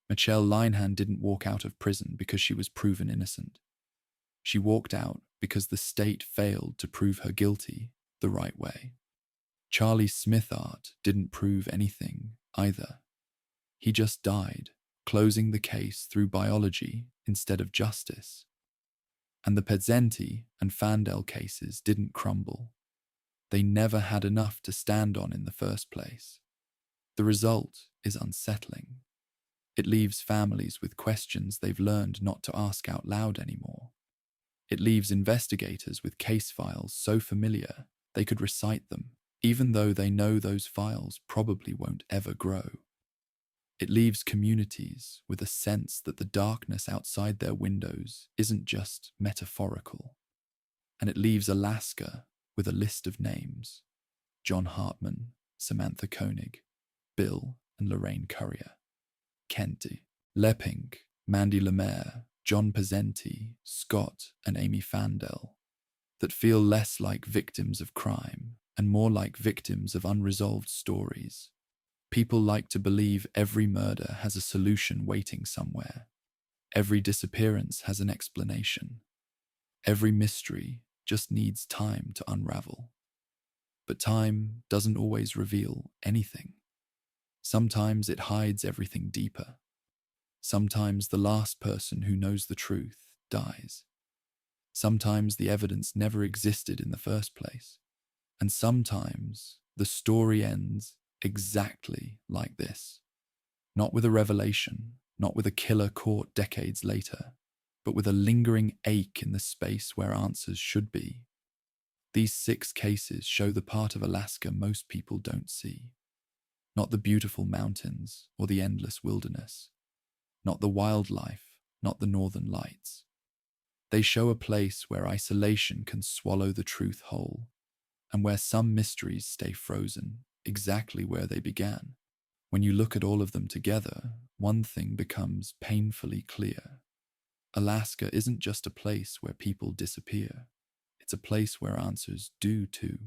Michelle Linehan didn't walk out of prison because she was proven innocent. She walked out because the state failed to prove her guilty the right way. Charlie Smithart didn't prove anything either. He just died, closing the case through biology instead of justice. And the Pesenti and Fandel cases didn't crumble. They never had enough to stand on in the first place. The result is unsettling. It leaves families with questions they've learned not to ask out loud anymore. It leaves investigators with case files so familiar they could recite them, even though they know those files probably won't ever grow. It leaves communities with a sense that the darkness outside their windows isn't just metaphorical. And it leaves Alaska with a list of names: John Hartman, Samantha Koenig, Bill and Lorraine Currier, Kente, Leppink, Mandy Lemaire, John Pesenti, Scott and Amy Fandel, that feel less like victims of crime and more like victims of unresolved stories. People like to believe every murder has a solution waiting somewhere. Every disappearance has an explanation. Every mystery just needs time to unravel. But time doesn't always reveal anything. Sometimes it hides everything deeper. Sometimes the last person who knows the truth dies. Sometimes the evidence never existed in the first place. And sometimes the story ends exactly like this. Not with a revelation, not with a killer caught decades later, but with a lingering ache in the space where answers should be. These 6 cases show the part of Alaska most people don't see. Not the beautiful mountains or the endless wilderness. Not the wildlife, not the northern lights. They show a place where isolation can swallow the truth whole, and where some mysteries stay frozen exactly where they began. When you look at all of them together, one thing becomes painfully clear. Alaska isn't just a place where people disappear. It's a place where answers do too.